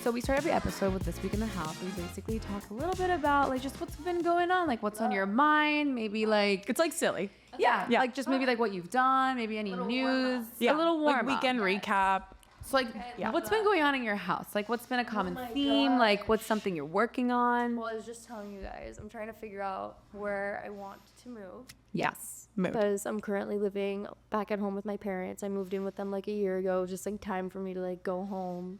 So we start every episode with This Week in the House. We basically talk a little bit about like just what's been going on, like what's on your mind, maybe like It's like silly. yeah, like just maybe like what you've done, maybe any news, Yeah. a little warm like weekend recap. So like what's been going on in your house? Like what's been a common theme? Like what's something you're working on? Well, I was just telling you guys, I'm trying to figure out where I want to move. Yes. Mood. Because I'm currently living back at home with my parents. I moved in with them like a year ago. Just like time for me to like go home,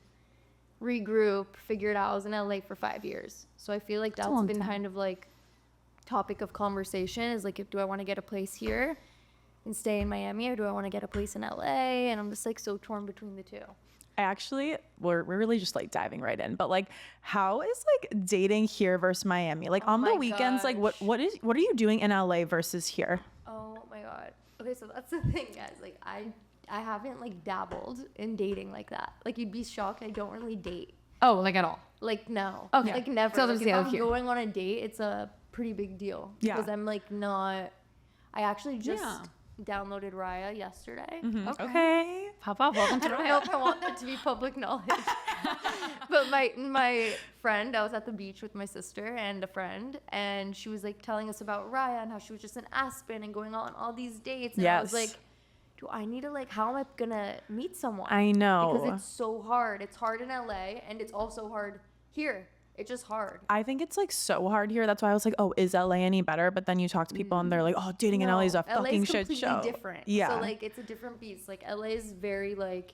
regroup, figure it out. I was in LA for 5 years. So I feel like that's long been time. kind of like topic of conversation is like, do I want to get a place here and stay in Miami, or do I want to get a place in LA? And I'm just like so torn between the two. We're really just like diving right in, but like how is like dating here versus Miami? Like on the my weekends, like gosh. what are you doing in LA versus here? Oh my god. Okay, so that's the thing, guys. Like I haven't like dabbled in dating like that. Like you'd be shocked. I don't really date. Oh, like at all. Like no. Okay. Like never. So Like, there's if the I'm other here. going on a date, it's a pretty big deal. Yeah. Because I'm like not. I actually just Yeah. downloaded Raya yesterday. Okay. Pop up, welcome I to don't know if I want that to be public knowledge. But my friend, I was at the beach with my sister and a friend, and she was like telling us about Raya and how she was just in Aspen and going on all these dates. And I was Yes. like, do I need to like, how am I gonna meet someone? I know. Because it's so hard. It's hard in LA and it's also hard here. It's just hard. I think it's like so hard here. That's why I was like, oh, is LA any better? But then you talk to people and they're like, oh, dating in LA is a fucking shit completely show. different. Yeah. So like it's a different beast. Like LA is very like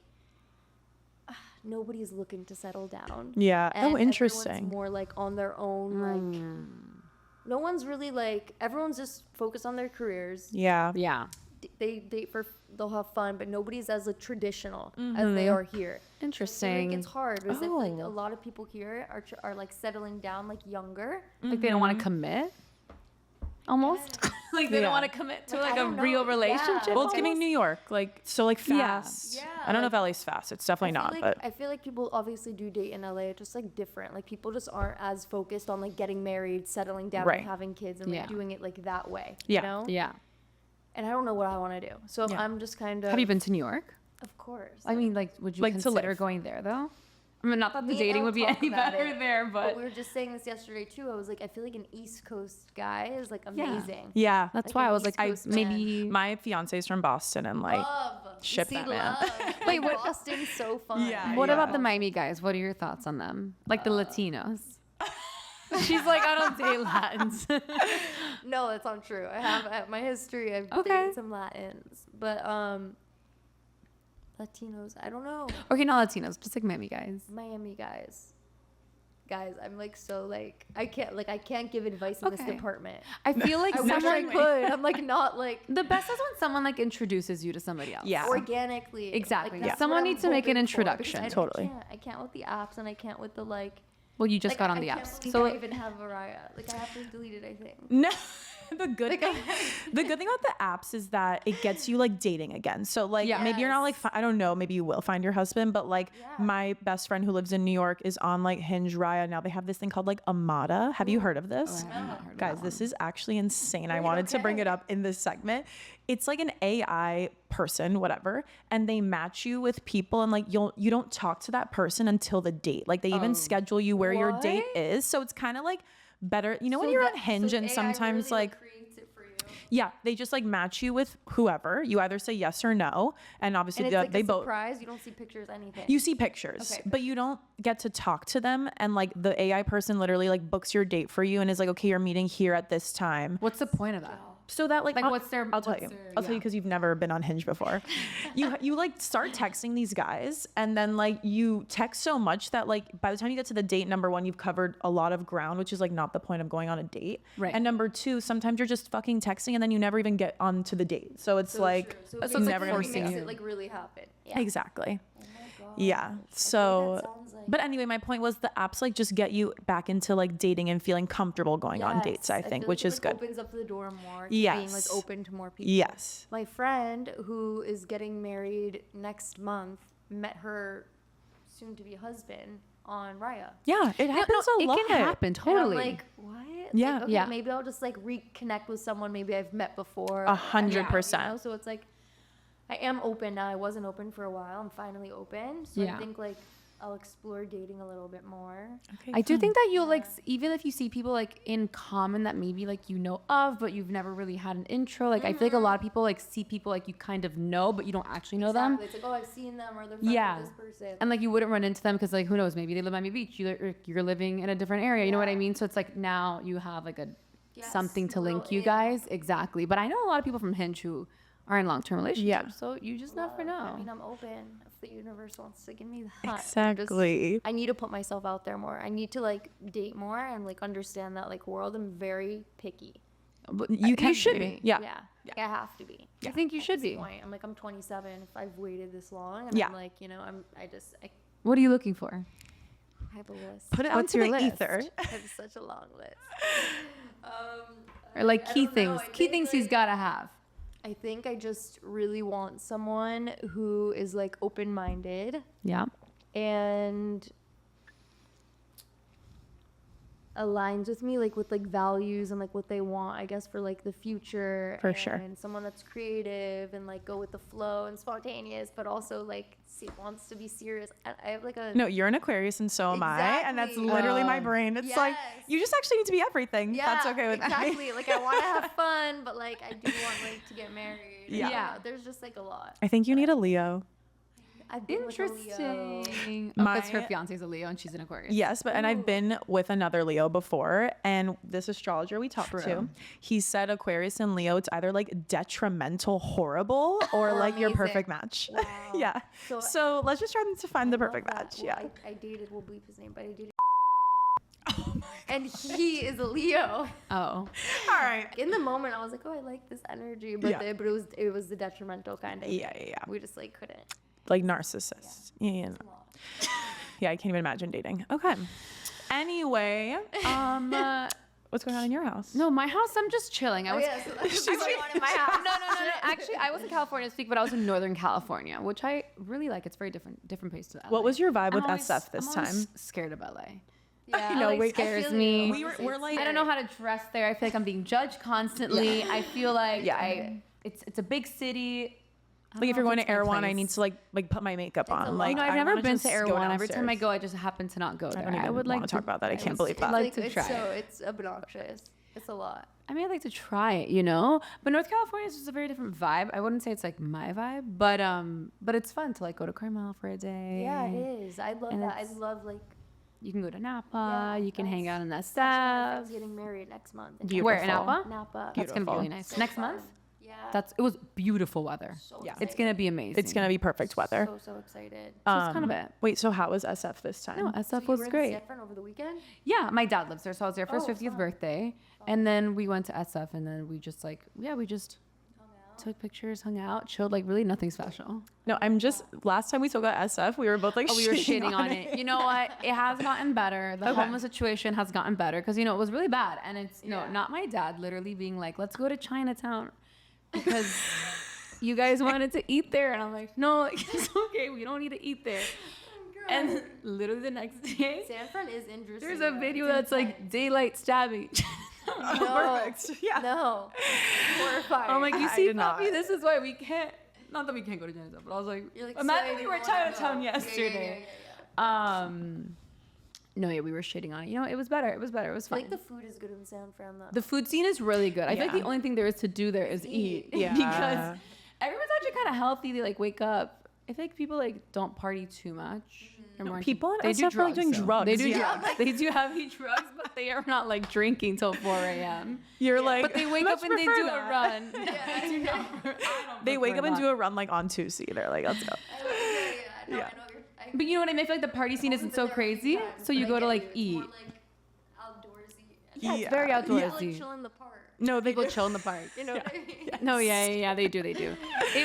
nobody's looking to settle down. Yeah. And Oh, interesting. everyone's more like on their own. Like no one's really like everyone's just focused on their careers. Yeah. Yeah. They date for they'll have fun, but nobody's as like traditional as they are here. Interesting. Like, it's hard because like a Oh. lot of people here are like settling down like younger. Like they don't want to commit? Almost? like they Yeah. don't want to commit to Like, like I a don't know. real Yeah. relationship? Well, it's giving almost? New York, like so like Yeah. fast. Yeah, I don't know like- if LA's fast. It's definitely not, but I feel like people obviously do date in LA. It's just like different. Like people just aren't as focused on like getting married, settling down, Right. and having kids, and like Yeah. doing it like that way. Yeah. You know? Yeah. And I don't know what I want to do. So Yeah. I'm just kind of. Have you been to New York? Of course. I mean, like, would you Like, to consider live. going there though? I mean, not that the Me dating and would be I'll talk any about better it. there, but we were just saying this yesterday too. I was like, I feel like an East Coast guy is like amazing. yeah. that's Like why an I was East like, Coast maybe. My fiance's from Boston and like Love. ship See that man. love. Wait, what? Boston's so fun. Yeah, What yeah. about the Miami guys? What are your thoughts on them? Like the Latinos? She's like, I don't date Latins. No, that's not true. I have at my history. I've Okay. dated some Latins, but Latinos. I don't know. Okay, not Latinos, just like Miami guys. Miami guys. Guys, I'm like so like I can't give advice in this Okay. department. I feel like I wish I someone could. I'm like not like The best is when someone like introduces you to somebody else. Yeah. organically. Exactly. Like, that's Someone what I'm needs to make an hoping for, introduction. because Totally. I can't with the apps, and I can't with the like. Well, you just Like, got on I the can't apps. believe So I even have Mariah. Like I have to delete it. I think. No, the good thing about the apps is that it gets you like dating again. So like Yeah. maybe you're not like I don't know, maybe you will find your husband, but like Yeah. my best friend who lives in New York is on like Hinge Raya now. They have this thing called like Amada. Have you heard of this? I have not heard of Guys, that this is actually insane. I wanted to bring it up in this segment. It's like an AI person, whatever, and they match you with people, and like you don't talk to that person until the date. Like they even schedule you where your date What? is. So it's kind of like better. You know when you're on Hinge and sometimes like creates it for you. yeah, they just like match you with whoever. You either say yes or no, and obviously And it's like they a both. surprise. You don't see pictures, anything. You see pictures, Okay. but you don't get to talk to them. And like the AI person literally like books your date for you and is like, okay, you're meeting here at this time. what's the point of that? So that like what's their- I'll tell what's you. their- I'll tell you yeah. because you've never been on Hinge before. you like start texting these guys, and then like you text so much that like by the time you get to the date, number one, you've covered a lot of ground, which is like not the point of going on a date. Right. And number two, sometimes you're just fucking texting and then you never even get onto the date. So it's like true. So it's it's never like gonna be forcing good. it like really happen. Yeah. Exactly. Oh my god. Yeah. that So, sounds like- but anyway, my point was the apps like just get you back into like dating and feeling comfortable going on dates, I think, feel which like is it, good. Opens up the door more. To Yes. Being like open to more people. Yes. My friend who is getting married next month met her soon-to-be husband on Raya. Yeah, it happens a it lot. can happen And totally. I'm like, what? Yeah. Like, okay, Yeah. maybe I'll just like reconnect with someone maybe I've met before. 100%. You know? So it's like, I am open now. I wasn't open for a while. I'm finally open. So Yeah. I think like I'll explore dating a little bit more. Okay, I do fun. think that you'll like, even if you see people like in common that maybe like you know of, but you've never really had an intro. Like I feel like a lot of people like see people like you kind of know, but you don't actually know them. It's like, oh, I've seen them, or they're friends Yeah. with this person. And like you wouldn't run into them because like who knows, maybe they live on Miami Beach. You're living in a different area. You know what I mean? So it's like now you have like a something to link you guys. Exactly. But I know a lot of people from Hinge who are in long-term relationships. Yeah. So you just never know. I mean, I'm open if the universe wants to give me that. Exactly. I need to put myself out there more. I need to like date more and like understand that like world. I'm very picky. But You should be. be. Yeah. Like, I have to be. I think you should be. Point. I'm like, I'm 27. If I've waited this long, and Yeah. I'm like, you know, I What are you looking for? have a list. Put it out What's to your the list? ether. I have such a long list. Or like I key don't know. things. I Key think, things he's like- gotta have. I think I just really want someone who is like open-minded Yeah. and aligns with me, like with like values and like what they want, I guess, for like the future. For sure. And someone that's creative and like go with the flow and spontaneous, but also like wants to be serious. I have like a No, you're an Aquarius and so am I. And that's Exactly. literally my brain. It's like, Yes. you just actually need to be everything. That's okay with me. exactly. Like I want to have fun, but like I do want like to get married. Yeah. Yeah. There's just like a lot. I think you need a Leo. I've been with a Leo. Interesting. My- Because her fiance's a Leo and she's an Aquarius. Yes, but and I've been with another Leo before, and this astrologer we talked to, True. he said Aquarius and Leo, it's either like detrimental, horrible, or like your amazing. perfect match. Wow. Yeah. So- So let's just try to find the I love perfect that. match. Well, Yeah. I dated, we'll bleep his name, but I dated. And he is a Leo. Oh. All right. In the moment, I was like, oh, I like this energy, but Yeah. but it was the detrimental kind of. Yeah, thing. yeah, yeah. We just like couldn't. Like narcissists. Yeah. Yeah, I can't even imagine dating. Okay. Anyway, what's going on in your house? No, my house, I'm just chilling. I was so that's what's going on in my house. no. Actually, I was in California this week, but I was in Northern California, which I really like. It's very different place to LA. What was your vibe with I'm always- SF this I'm always time? scared of LA. Yeah, You know, like, it I scares feel me. you. We're like- I don't know how to dress there. I feel like I'm being judged constantly. I feel like Yeah. it's a big city. I Like if don't you're know going it's to my Erewhon, I place. need to like put my makeup on. a lot. Like You know, I've I never wanna been just to go Erewhon. Every time I downstairs. go, I just happen to not go there. I don't even would like want to talk about that. I can't It's- believe it's that. like to it's try so it. it's obnoxious. It's a lot. I mean, I'd like to try it, you know. But North California is just a very different vibe. I wouldn't say it's like my vibe, but it's fun to like go to Carmel for a day. Yeah, it is. I love And that. I it's- love like. You can go to Napa. Yeah, you can hang that's- out in that Actually, my stuff. friend's getting married next month. Where in Beautiful. Napa? Napa. That's gonna be really Beautiful. nice. So Next fun. month. Yeah. It was beautiful weather. So Yeah. It's excited. gonna be amazing. It's gonna be perfect weather. So excited. Just kind of it. Wait, so how was SF this time? No, So SF you was were in great. San Fran over the weekend? Yeah, my dad lives there, so I was there for his Oh, 50th fun. birthday, and then we went to SF, and then we just we just took pictures, hung out, chilled. Like really nothing special. No, I'm just last time we spoke about SF, we were both like We were shitting on it. You know what? It has gotten better. The Okay. homeless situation has gotten better because it was really bad, and it's not my dad literally being like, "Let's go to Chinatown," because you guys wanted to eat there, and I'm like, "No, it's okay. We don't need to eat there." And literally the next day, San Fran is interesting. there's a though. video It's that's like daylight stabbing. No. Perfect. Yeah. No. Horrifying. I'm like, you I see, did Poppy, not. this is why we can't. Not that we can't go to Chinatown, but I was like, You're like, imagine sorry, we I were didn't at wanna Chinatown go. yesterday. Yeah. No, yeah, we were shitting on it. You know, it was better. It was better. It was I fun. feel like the food is good in San Fran though. The food scene is really good. I feel like Yeah. the only thing there is to do there is eat. Yeah. Because everyone's actually kind of healthy. They like wake up. I feel like people like don't party too much. They're more people in they do SF are, like, doing though. drugs, They do yeah. drugs. They do heavy drugs, but they are not like drinking till 4 a.m. You're like, But they wake much up and they prefer do that. a run. I do not. I don't They wake prefer up and that. do a run like on Tuesday. They're like, let's go. No, Yeah. I know you're. But you know what I mean? I feel like the party scene isn't so crazy, so you go to like eat. Outdoorsy. Yeah, it's very Yeah. People like outdoorsy. chill in the park. No, they People go chill in the park. You know what I mean? No, yeah, they do. It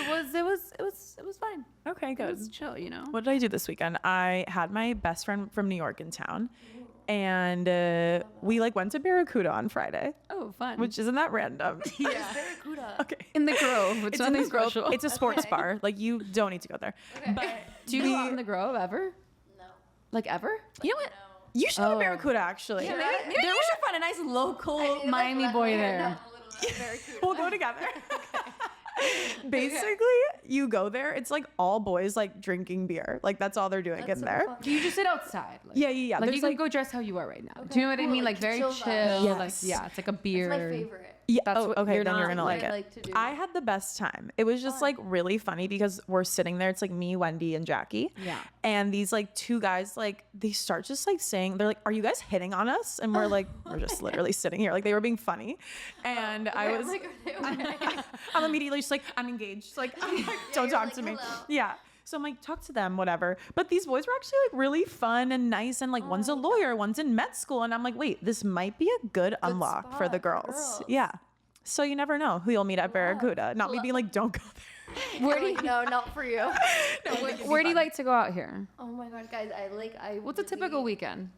was fine. Okay, It good. was chill, you know. What did I do this weekend? I had my best friend from New York in town, and we like went to Barracuda on Friday, Oh, fun. which isn't that random. Yeah. Barracuda. Okay. in the Grove. It's It's in nothing the Grove. special. It's a sports Okay. bar. Like you don't need to go there. But Do you go out in the Grove ever? No. Like ever? you know what? You should go to Oh. Barracuda actually. Yeah, maybe you should find a nice local Miami boy there. We'll go together. Basically, you go there, it's like all boys like drinking beer. Like that's all they're doing That's in so there. fun. Do you just sit outside? Like, Yeah, yeah, yeah. Like There's you can like go dress how you are right now. Okay, Do you know what I cool, mean? like Like very chill chill. vibe. Like Yes. yeah, it's like a It's beer. my favorite. Yeah. That's Oh, what- okay. you're Then you're not gonna What like I it. like to do. I had the best time. It was just like really funny because we're sitting there. It's like me, Wendy, and Jackie. Yeah. And these like two guys, like they start just like saying, they're like, "Are you guys hitting on us?" And we're like, "We're just literally sitting here." Like they were being funny. And I was, I'm immediately just like, "I'm engaged." Like, don't you're talk like, to me. "Hello." Yeah. So I'm like, talk to them, whatever. But these boys were actually like really fun and nice. And like one's a lawyer, one's in med school. And I'm like, wait, this might be a good unlock for the spot for girls. girls. Yeah. So you never know who you'll meet at Barracuda. Not me being like, don't go there. Where do you? No, not for you. Where do you like to go out here? Oh my god, guys! What's a typical weekend?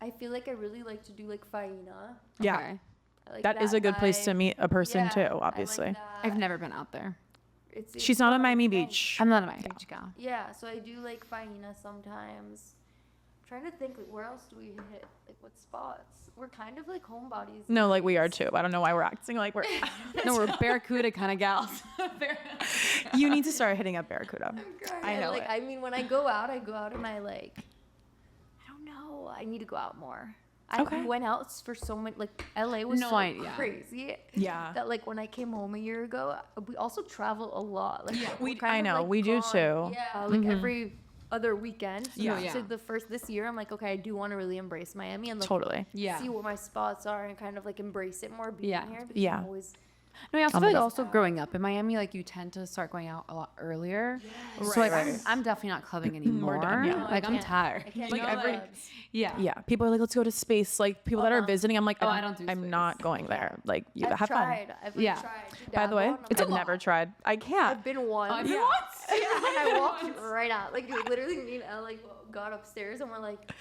I feel like I really like to do like faina. Yeah. Okay. I like That is a good place to vibe. meet a person Yeah, too, I like obviously. that. I've never been out there. It's She's not on fun, Miami it's nice. Beach. I'm not a Miami Beach gal. Yeah, so I do like faina sometimes. I'm trying to think, like, where else do we hit? Like, what spots? We're kind of like homebodies. No, like we are too. I don't know why we're acting like we're. No, we're Barracuda kind of gals. You need to start hitting up Barracuda. I know Like, it. I mean, when I go out and I like, I don't know. I need to go out more. Okay. I went out for so many, like, LA was No, so yeah. crazy. Yeah. That, like, when I came home a year ago, we also travel a lot. Like, we're We- kind I of, know, like, we do gone. too. Yeah, like every other weekend. So, Yeah. So this year, I'm like, okay, I do want to really embrace Miami and like, Totally. Yeah. see what my spots are and kind of like embrace it more being Yeah. here. Because Yeah. I'm always, No, I also Oh feel my like God. also growing up in Miami, like you tend to start going out a lot earlier. So like Right. I'm definitely not clubbing anymore. done, yeah. No, I Like I'm can't. tired. I can't Like do every clubs. yeah. Yeah. People are like, let's go to space. Like people that are visiting, I'm like, Oh, I don't do I'm space. not going there. Like you I've have tried. fun. I've like, Yeah. tried to By the way, dabble, and it's I'm I've like, never tried. I can't. I've been once. I've been Yeah. once. And I walked right out. Like literally, me and Elle like got upstairs and we're like,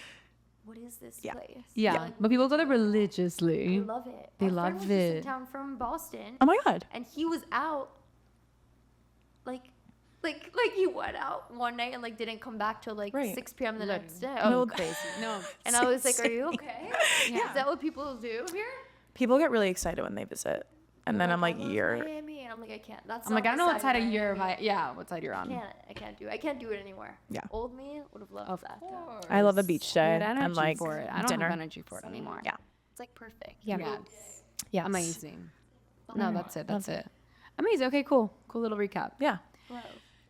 "What is this Yeah. place?" Yeah. Like, But people go there I religiously. love it. They My friend love was just in it. town from Boston, Oh my god. and he was out. Like he went out one night and like didn't come back till like Right. 6 p.m. the next day. Oh, No, crazy. No. And I was like, "Are you okay? Yeah. Is that what people do here?" People get really excited when they visit, and then I'm like, "I love you're. Miami," and I'm like, "I can't." That's I'm like, I don't know what side of Miami. you're what side you're on. I can't do it anymore. Yeah. Old me would have loved Of that. course. I love a beach day Dude, energy and like for it. I don't dinner. have energy for it anymore. Yeah. It's like perfect. Yeah. Yes. Amazing. No, that's it. That's it. Amazing. Okay, cool. Cool little recap. Yeah.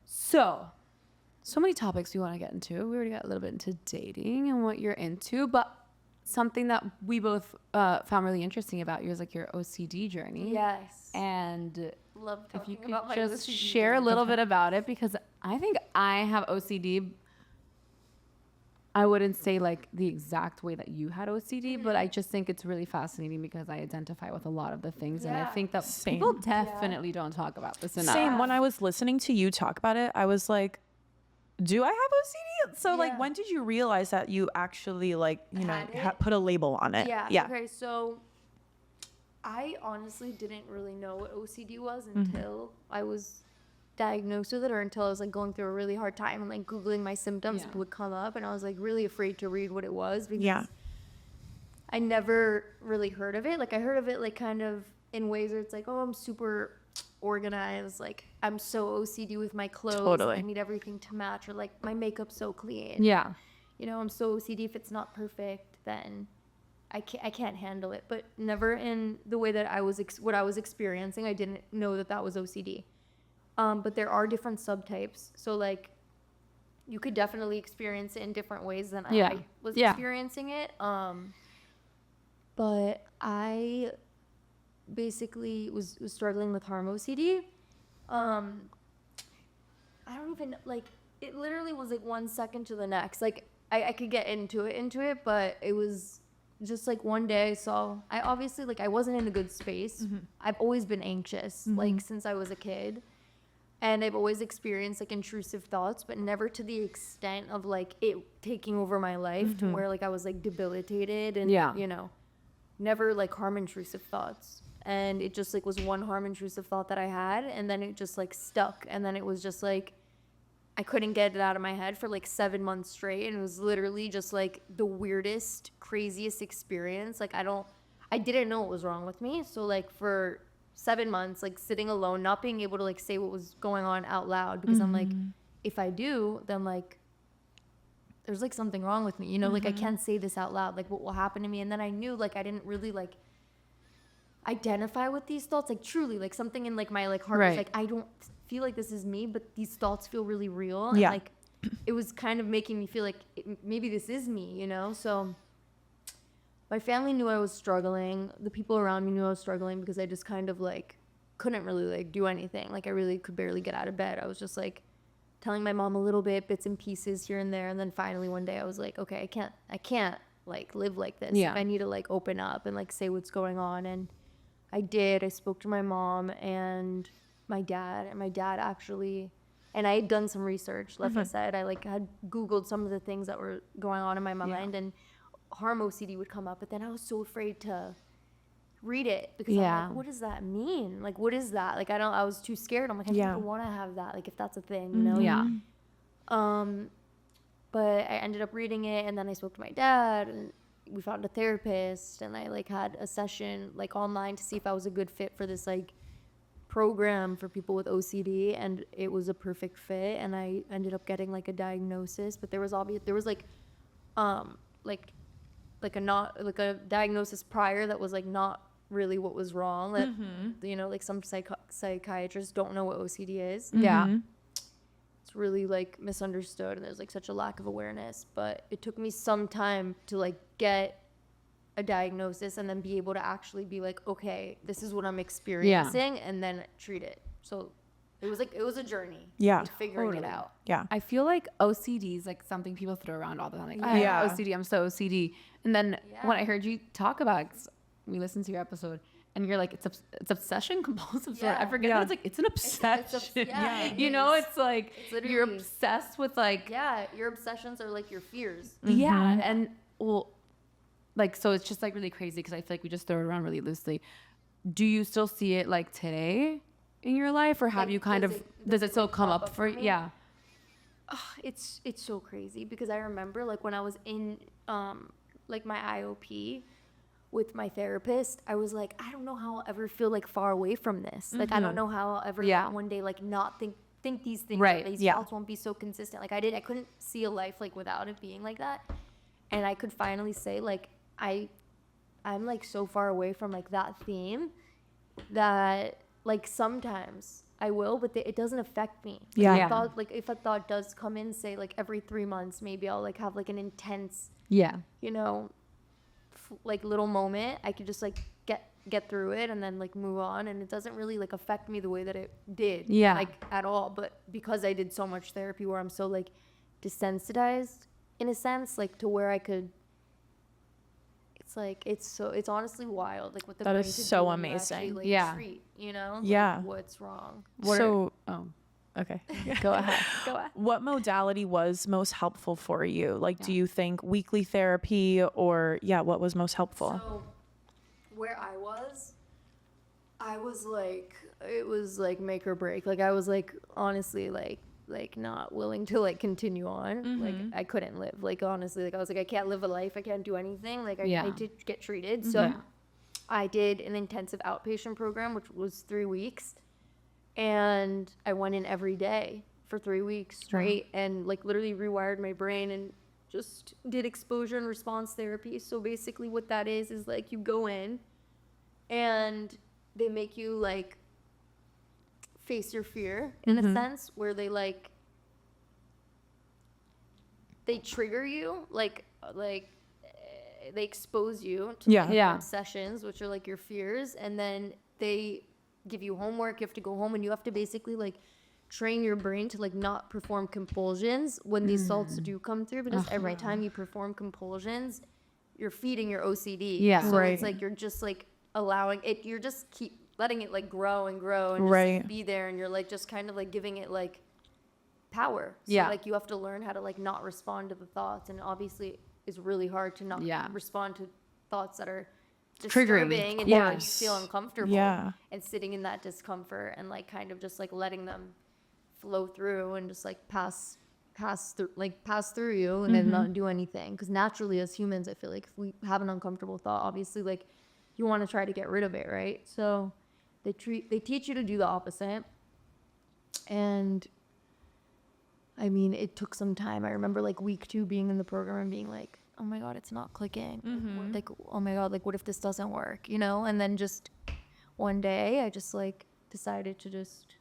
So many topics we want to get into. We already got a little bit into dating and what you're into, but something that we both found really interesting about you is like your OCD journey. Yes. And Love if talking you could about my just OCD share a journey. little bit about it, because I think I have OCD. I wouldn't say like the exact way that you had OCD, but I just think it's really fascinating because I identify with a lot of the things, and I Yeah. think that Same. people definitely don't talk about this enough. Same. When I was listening to you talk about it, I was like, do I have OCD? So like, Yeah. when did you realize that you actually like, you know, Had it? put a label on it? Yeah. Yeah. Okay. So I honestly didn't really know what OCD was Mm-hmm. until I was diagnosed with it, or until I was like going through a really hard time and like Googling my symptoms Yeah. would come up, and I was like really afraid to read what it was because Yeah. I never really heard of it. Like I heard of it like kind of in ways where it's like, oh, I'm super organized, like I'm so OCD with my clothes. Totally. I need everything to match, or like my makeup's so clean. Yeah. You know, I'm so OCD, if it's not perfect, then I can't handle it. But never in the way that I was what I was experiencing. I didn't know that was OCD. But there are different subtypes. So like you could definitely experience it in different ways than Yeah. I was Yeah. experiencing it. But I basically was struggling with harm OCD. I don't even like it. Literally was like 1 second to the next. Like I could get into it, but it was just like one day I obviously like I wasn't in a good space. Mm-hmm. I've always been anxious like since I was a kid. And I've always experienced like intrusive thoughts, but never to the extent of like it taking over my life to where like I was like debilitated and Yeah. you know, never like harm intrusive thoughts. And it just like was one harm intrusive thought that I had, and then it just like stuck, and then it was just like I couldn't get it out of my head for like 7 months straight, and it was literally just like the weirdest, craziest experience. Like I didn't know what was wrong with me, so like for 7 months, like sitting alone, not being able to like say what was going on out loud, because I'm like, if I do, then like there's like something wrong with me, you know, like I can't say this out loud, like what will happen to me. And then I knew like I didn't really like identify with these thoughts, like truly, like something in like my like heart was like, I don't feel like this is me, but these thoughts feel really real. And like it was kind of making me feel like maybe this is me, you know. So my family knew I was struggling. The people around me knew I was struggling, because I just kind of like couldn't really like do anything. Like I really could barely get out of bed. I was just like telling my mom a little bit, bits and pieces here and there. And then finally one day I was like, okay, I can't like live like this. I need to like open up and like say what's going on. And I did. I spoke to my mom and my dad, actually, and I had done some research. Like I said, I like had Googled some of the things that were going on in my mind, and harm OCD would come up, but then I was so afraid to read it, because I'm like, what does that mean? Like, what is that? Like, I was too scared. I'm like, I don't want to have that. Like, if that's a thing, you know? Yeah. But I ended up reading it, and then I spoke to my dad, and we found a therapist, and I like had a session like online to see if I was a good fit for this like program for people with OCD, and it was a perfect fit, and I ended up getting like a diagnosis. But there was like a diagnosis prior that was like not really what was wrong, that you know, like some psychiatrists don't know what OCD is. It's really like misunderstood, and there's like such a lack of awareness. But it took me some time to like get a diagnosis and then be able to actually be like, okay, this is what I'm experiencing, and then treat it. So it was a journey. Figuring it out. I feel like OCD is like something people throw around all the time. Like, I have OCD, I'm so OCD. And then when I heard you talk about it, 'cause we listened to your episode, and you're like, it's obsession compulsive disorder. I forget that it's like, it's an obsession. You know, it's like you're obsessed with like, your obsessions are like your fears. And well, like, so it's just like really crazy, because I feel like we just throw it around really loosely. Do you still see it like today in your life, or have you kind of, does it still come up for you? It's so crazy, because I remember like when I was in like my IOP with my therapist, I was like, I don't know how I'll ever feel like far away from this. Like, I don't know how I'll ever like, one day like not think these things. These thoughts won't be so consistent. Like I couldn't see a life like without it being like that. And I could finally say like, I'm like so far away from like that theme that like sometimes I will, but it doesn't affect me. Like, if a thought does come in, say like every 3 months, maybe I'll like have like an intense, you know, like little moment, I could just like get through it and then like move on, and it doesn't really like affect me the way that it did, like at all. But because I did so much therapy where I'm so like desensitized in a sense, like to where I could, it's like it's honestly wild, like what the that brain is could so do when you amazing. actually, like, treat, you know, like, what's wrong. Okay. Go ahead. What modality was most helpful for you? Like, do you think weekly therapy, or what was most helpful? So where I was like, it was like make or break. Like I was like, honestly, like not willing to like continue on. Like I couldn't live. Like honestly, like I was like, I can't live a life. I can't do anything. Like I did get treated. So I did an intensive outpatient program, which was 3 weeks. And I went in every day for 3 weeks straight, and like literally rewired my brain and just did exposure and response therapy. So basically what that is like you go in and they make you like face your fear in a sense, where they like they trigger you, like they expose you to obsessions, which are like your fears, and then they give you homework. You have to go home and you have to basically like train your brain to like not perform compulsions when these thoughts do come through, because every time you perform compulsions, you're feeding your OCD. So it's like you're just like allowing it, you're just keep letting it like grow and grow and just like, be there, and you're like just kind of like giving it like power. So like you have to learn how to like not respond to the thoughts, and obviously it's really hard to not respond to thoughts that are disturbing and making you feel uncomfortable, and sitting in that discomfort and like kind of just like letting them flow through and just like pass through you, and then not do anything. Because naturally as humans, I feel like if we have an uncomfortable thought, obviously like you want to try to get rid of it, right? So they teach you to do the opposite. And I mean, it took some time. I remember like week 2 being in the program and being like, oh my God, it's not clicking. Like, oh my God, like what if this doesn't work, you know? And then just one day I just like decided to just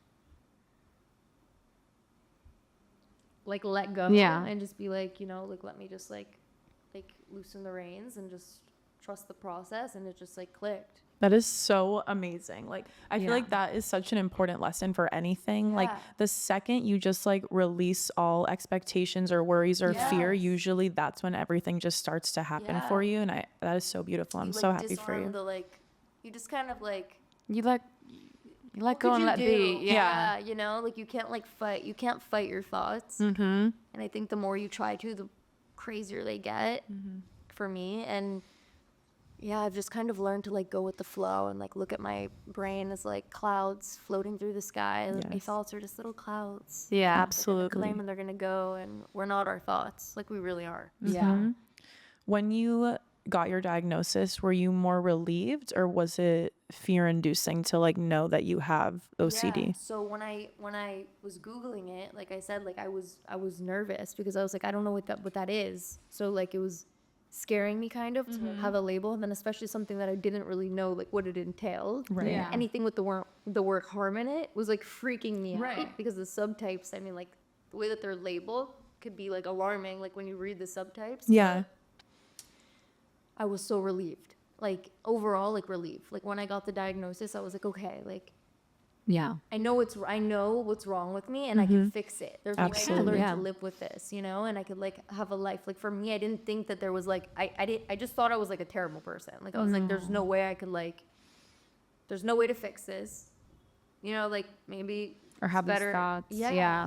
like let go. Yeah. And just be like, you know, like let me just like loosen the reins and just trust the process, and it just like clicked. That is so amazing. Like, I feel Yeah. like that is such an important lesson for anything. Like, Yeah. the second you just like release all expectations or worries or fear, Yes. usually that's when everything just starts to happen for Yeah. you. And that is so beautiful. I'm You, so like, happy for disarm you. the, like, you just kind of like You let what go could and you let do? be. Yeah. You know, like you can't like fight. You can't fight your thoughts. Mm-hmm. And I think the more you try to, the crazier they get. For me. And yeah, I've just kind of learned to like go with the flow and like look at my brain as like clouds floating through the sky. Like, my Yes. thoughts are just little clouds. Yeah. They're gonna Absolutely. claim and they're gonna go, and we're not our thoughts. Like we really are. Yeah. When you got your diagnosis, were you more relieved, or was it fear inducing to like know that you have OCD? Yeah. So when I was Googling it, like I said, like I was nervous because I was like, I don't know what that is. So like it was scaring me kind of to have a label, and then especially something that I didn't really know like what it entailed. Right. Yeah. Anything with the word harm in it was like freaking me Right. out, because the subtypes, I mean, like the way that they're labeled could be like alarming, like when you read the subtypes. Yeah. I was so relieved, like overall, like relieved. Like when I got the diagnosis, I was like, okay, like Yeah. I know what's wrong with me, and I can fix it. There's a way to learn Yeah. to live with this, you know, and I could like have a life. Like for me, I didn't think that there was like, I just thought I was like a terrible person. Like I was like, there's no way I could like, there's no way to fix this, you know, like maybe Or it's have these thoughts. Yeah.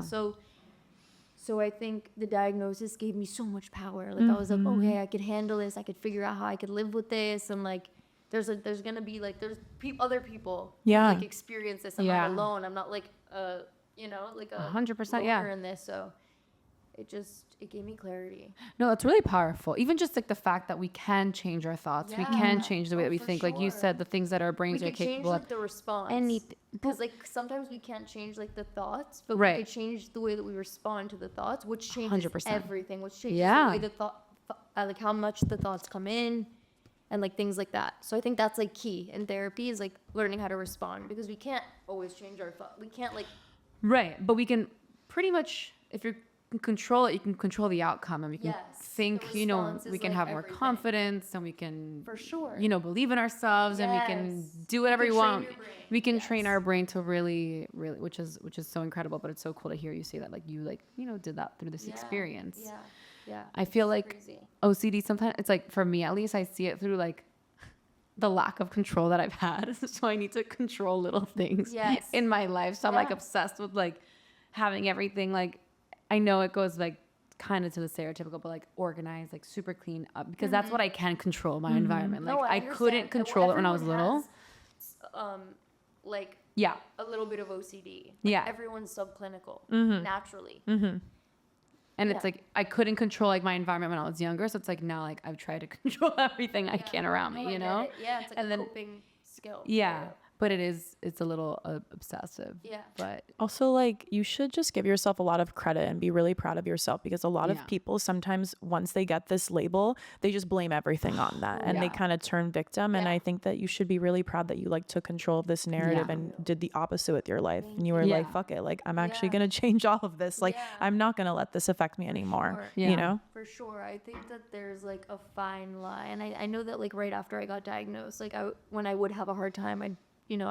So I think the diagnosis gave me so much power. Like I was like, okay, I could handle this. I could figure out how I could live with this. And like, there's gonna be like, there's other people who, Yeah. like experience this. I'm Yeah. not alone. I'm not like you know, like a 100%, yeah. loner in this. So it gave me clarity. No, it's really powerful. Even just like the fact that we can change our thoughts. We can Yeah. change the way that we For think. Like you sure. said, the things that our brains We are could change capable like of. the response. Anything. Because like sometimes we can't change like the thoughts, but Right. we could change the way that we respond to the thoughts, which changes 100%. everything. Which changes Yeah. the way the like how much the thoughts come in, and like things like that. So I think that's like key in therapy, is like learning how to respond, because we can't always change our thought. We can't like Right. But we can pretty much, if you can control it, you can control the outcome, and we can Yes, think, the you know, response is, we can like, have more everything. confidence, and we can, For sure. you know, believe in ourselves, and we can Yes. do whatever You we can train want. your brain. We can train Yes. our brain to really, really, which is so incredible. But it's so cool to hear you say that, like you, like, you know, did that through this Yeah. experience. Yeah. Yeah. I feel It's like crazy. OCD sometimes, it's like, for me at least, I see it through like the lack of control that I've had. So I need to control little things Yes. in my life. So I'm like Yeah. obsessed with like having everything, like, I know it goes like kind of to the stereotypical, but like organized, like super clean up, because that's what I can control, my environment. Like No, I couldn't understand. control it when I was Everyone little. has, like Yeah. a little bit of OCD. Yeah. Everyone's subclinical naturally. And it's Yeah. like I couldn't control like my environment when I was younger. So it's like now like I've tried to control everything I Yeah. can around No, me, I you get know? it. Yeah, it's like And a then- coping skill. Yeah. But it's a little obsessive. Yeah. But Also, like, you should just give yourself a lot of credit and be really proud of yourself, because a lot Yeah. of people sometimes, once they get this label, they just blame everything on that and they Yeah. kind of turn victim. And Yeah. I think that you should be really proud that you like took control of this narrative Yeah. and did the opposite with your life. And you were like, Yeah. fuck it. Like, I'm actually Yeah. going to change all of this. Like, Yeah. I'm not going to let this affect me anymore. sure. Yeah. You know? For sure. I think that there's like a fine line. I know that like right after I got diagnosed, like when I would have a hard time, I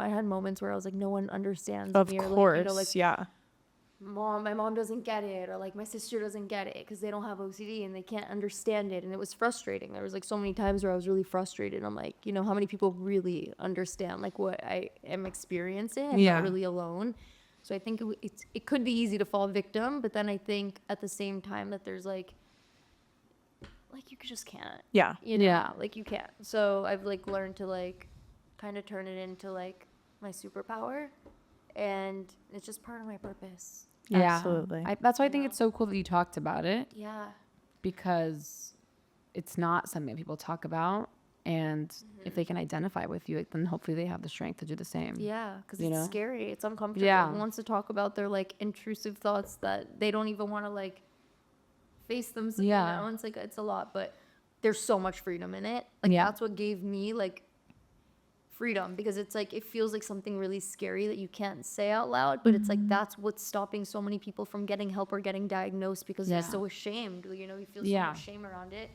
had moments where I was like, no one understands Of me. course. Or like, Yeah. my mom doesn't get it, or like my sister doesn't get it because they don't have OCD and they can't understand it. And it was frustrating. There was like so many times where I was really frustrated. I'm like, how many people really understand like what I am experiencing? I'm Yeah. not really alone. So I think it could be easy to fall victim, but then I think at the same time that there's like you just can't. Yeah. Yeah. Like you can't. So I've like learned to like kind of turn it into like my superpower, and it's just part of my purpose. yeah. Absolutely. That's why I think it's so cool that you talked about it, Yeah. because it's not something that people talk about. And if they can identify with you, then hopefully they have the strength to do the same. Yeah, because You it's know? scary. It's uncomfortable. Yeah. Who wants to talk about their like intrusive thoughts that they don't even want to like face them? Yeah. You know? It's like, it's a lot, but there's so much freedom in it. Like Yeah. that's what gave me like freedom, because it's like, it feels like something really scary that you can't say out loud, but it's like, that's what's stopping so many people from getting help or getting diagnosed, because they're Yeah. so ashamed. You know, you feel so Yeah. much shame around it.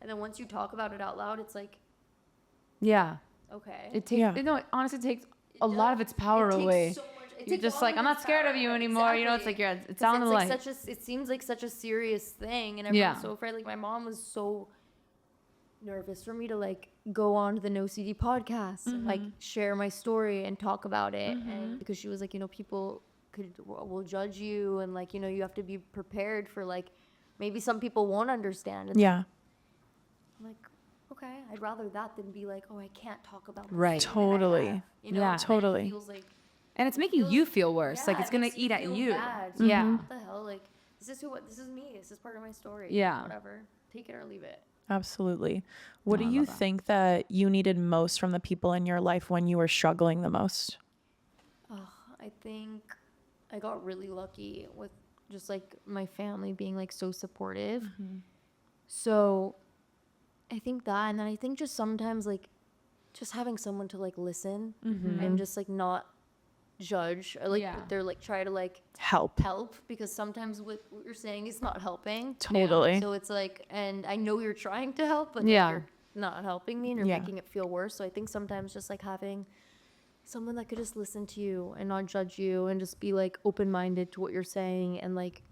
And then once you talk about it out loud, it's like, Yeah. okay. It takes, Yeah. no, it honestly takes a lot of its power away. You're just like, I'm not scared of you anymore. You know, it's like, it's out in the light. It seems like such a serious thing, and Yeah. everyone's so afraid. Like my mom was so nervous for me to like go on to the No CD podcast and like share my story and talk about it, and because she was like, you know, people will judge you, and like, you know, you have to be prepared for like maybe some people won't understand. And Yeah. I'm like, okay, I'd rather that than be like, oh, I can't talk about this Right. thing that I Totally. have, you know? Yeah. And it Totally. feels like, And it's making you feel worse. Like, yeah, it's it going makes to eat at feel you. bad. Yeah. What the hell? Like, this is me. This is part of my story. Yeah. Whatever. Take it or leave it. Absolutely. What No, do I you love that. think that you needed most from the people in your life when you were struggling the most? I think I got really lucky with just like my family being like so supportive. So I think that, and then I think just sometimes like just having someone to like listen and just like not judge, or like Yeah. they're like try to like Help. help, because sometimes what you're saying is not helping. Totally. So it's like, and I know you're trying to help, but Yeah. like you're not helping me and you're Yeah. making it feel worse. So I think sometimes just like having someone that could just listen to you and not judge you and just be like open-minded to what you're saying, and like,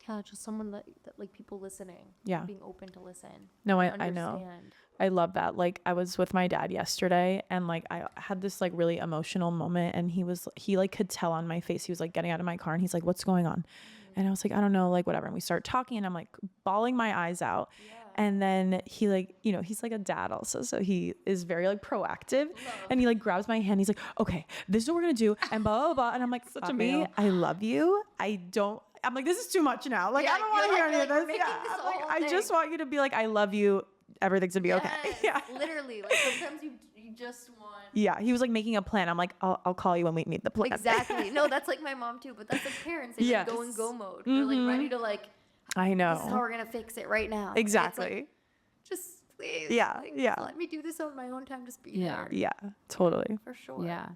yeah, just someone that like people listening. Yeah. Being open to listen. No, and I know. understand. I love that. Like I was with my dad yesterday and like I had this like really emotional moment, and he like could tell on my face. He was like getting out of my car and he's like, "What's going on?" And I was like, "I don't know, like whatever." And we start talking and I'm like bawling my eyes out. And then he like, you know, he's like a dad also. So he is very like proactive, and he like grabs my hand. He's like, "Okay, this is what we're going to do." And blah, blah, blah. And I'm like, Such a "Papi, male. I love you. I'm like, this is too much now. Like, Yeah, I don't want to you're hear like- any of you're this. making Yeah. this I'm like, whole I just thing. want you to be like, I love you. Everything's gonna be okay. Yeah. Yes, literally. Like sometimes you just want. Yeah. He was like making a plan. I'm like, I'll call you when we meet the plan. Exactly. No, that's like my mom too, but that's like parents. They Yes. just go in go mode. They're like ready to like, I this is how know. we're gonna fix it right now. And it's Exactly. like, just please. Yeah, like, yeah. Let me do this on my own time. Just be Yeah. there. Yeah. Totally. For sure. Yeah.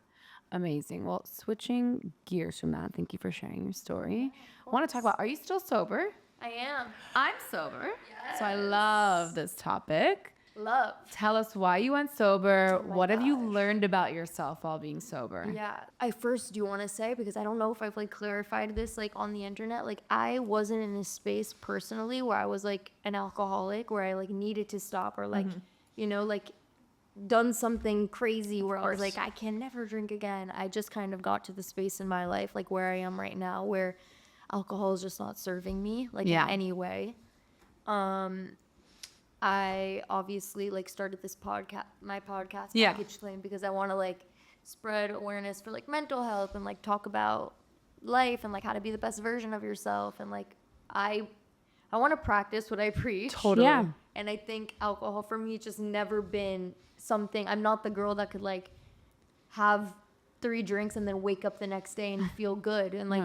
Amazing. Well, switching gears from that, thank you for sharing your story. I want to talk about, are you still sober? I am. I'm sober. So I love this topic. Love. Tell us why you went sober. What have you learned about yourself while being sober? Yeah. I first do want to say, because I don't know if I've like clarified this like on the internet, like I wasn't in a space personally where I was like an alcoholic, where I like needed to stop, or like, you know, like done something crazy where I was like, I can never drink again. I just kind of got to the space in my life, like where I am right now, where alcohol is just not serving me like in any way. I obviously like started this my podcast, Package Claim, because I want to like spread awareness for like mental health and like talk about life and like how to be the best version of yourself. And like, I want to practice what I preach. Totally. Yeah. And I think alcohol for me just never been something. I'm not the girl that could like have 3 drinks and then wake up the next day and feel good and like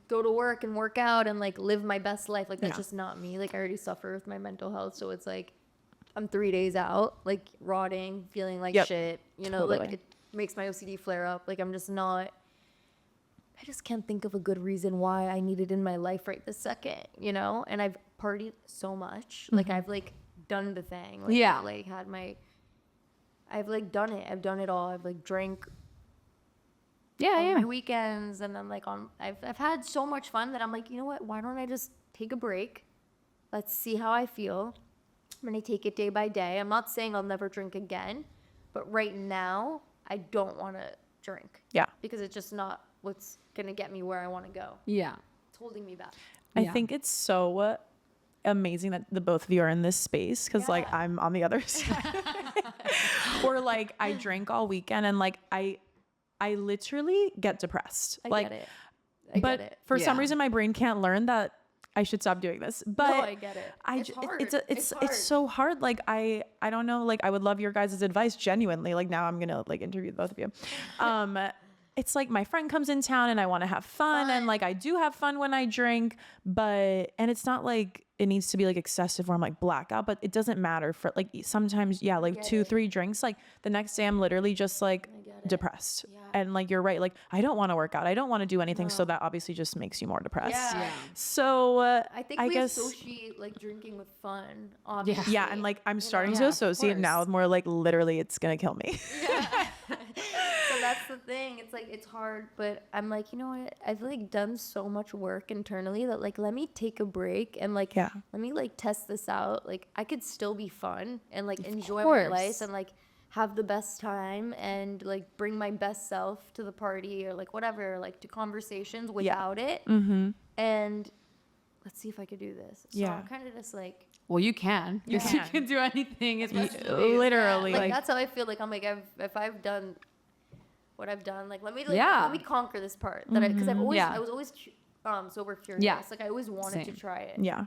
go to work and work out and like live my best life. Like that's just not me. Like I already suffer with my mental health, so it's like I'm 3 days out, like rotting, feeling like shit. You know, like Totally. it makes my OCD flare up. Like I'm just not. I just can't think of a good reason why I need it in my life right this second. You know, and I've partied so much. Like I've like done the thing. Like, Yeah. Like I've like done it. I've done it all. I've like drank on my weekends, and then like I've had so much fun that I'm like, you know what, why don't I just take a break, let's see how I feel. I'm gonna take it day by day. I'm not saying I'll never drink again, but right now I don't want to drink. Yeah. Because it's just not what's gonna get me where I want to go. Yeah. It's holding me back. I think it's so amazing that the both of you are in this space, because like I'm on the other side. Or like I drank all weekend and like I literally get depressed. I like, get it. I but get it. for some Yeah. reason my brain can't learn that I should stop doing this. But No, I get it. It's hard. It's hard. so hard. Like I don't know. Like I would love your guys' advice genuinely. Like now I'm gonna like interview both of you. It's like my friend comes in town and I want to have fun, and like I do have fun when I drink, and it's not like it needs to be like excessive where I'm like blackout, but it doesn't matter for like sometimes, yeah, like 2-3 drinks, like the next day I'm literally just like depressed. Yeah. And like you're right, like I don't want to work out, I don't want to do anything, so that obviously just makes you more depressed. Yeah. So I think we guess associate like drinking with fun, obviously. yeah, and like I'm starting to Yeah, of associate now course. with more like literally it's gonna kill me. So that's the thing. It's like it's hard, but I'm like, you know what? I've like done so much work internally that like let me take a break and like Yeah. let me like test this out. Like I could still be fun and like enjoy my course. life and like have the best time and like bring my best self to the party or like whatever, like to conversations without it. Mm-hmm. And let's see if I could do this. So Yeah. I'm kind of just like Well, you can. You You can. can do anything. It's Literally, like like that's how I feel. Like I'm like if I've done what I've done, like let me Yeah. let me conquer this part that because I've always Yeah. I was always sober curious. Yeah. Like I always wanted Same. to try it. yeah.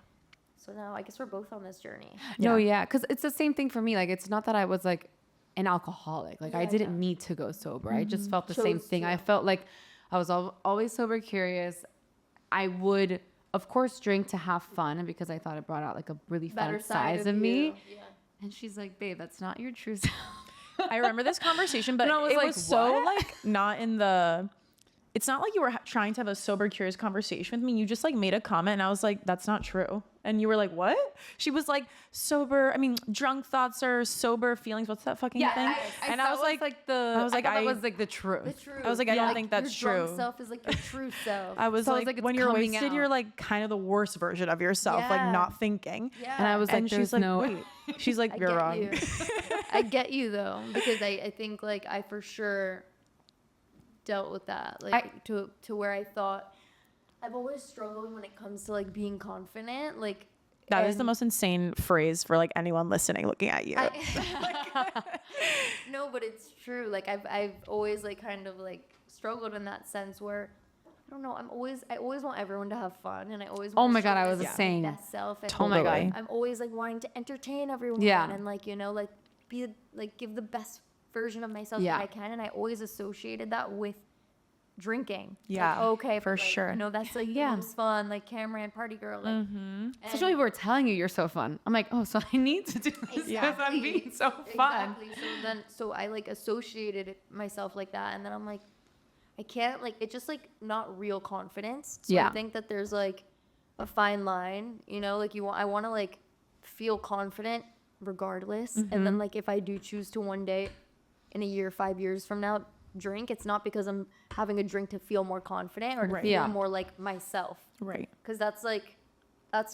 So now I guess we're both on this journey. No, yeah, because it's the same thing for me. Like, it's not that I was like an alcoholic. Like, I Yeah, didn't yeah. need to go sober. I just felt the same Chose thing. to. I felt like I was always sober curious. I would, of course, drink to have fun, and because I thought it brought out like a really Better fun side of you. me. Yeah. And she's like, "Babe, that's not your true self." I remember this conversation, but And I was it like, was so "What?" like not in the. It's not like you were trying to have a sober, curious conversation with me. You just like made a comment, and I was like, "That's not true." And you were like, "What?" She was like, "Sober. I mean, drunk thoughts are sober feelings. What's that fucking thing?" And I was like, the. I was like, that I- was like the truth. The truth. I was like, I don't think that's your drunk true. self is like your true self. I was So I was like, like, it's when you're coming wasted, out. you're like kind of the worst version of yourself, like Yeah. not thinking. Yeah. And I was like, And "There's she's like, no." wait. She's like, I you're get wrong. you. I get you though, because I think like I for sure dealt with that, like to where I thought I've always struggled when it comes to like being confident, like That is the and most insane phrase for like anyone listening, looking at you. no, but it's true. Like I've always like kind of like struggled in that sense where I don't know. I always want everyone to have fun, and I always Oh wanna my God, show I was the my same. best self. And Oh my Totally. God. I'm always like wanting to entertain everyone, Yeah. and like like be like give the best version of myself Yeah. that I can, and I always associated that with drinking. Yeah, like, okay, for but, like, sure. You know, that's like Yeah. It's fun, like Camaryn party girl. Like, Especially when people were telling you you're so fun. I'm like, "Oh, so I need to do this because I'm being so fun." Exactly. So I like associated myself like that, and then I'm like, I can't like it's just like not real confidence. So Yeah. I think that there's like a fine line, you know, like I want to like feel confident regardless, and then like if I do choose to one day, in a year, 5 years from now, drink, it's not because I'm having a drink to feel more confident or to Right. feel Yeah. more like myself, Right. because that's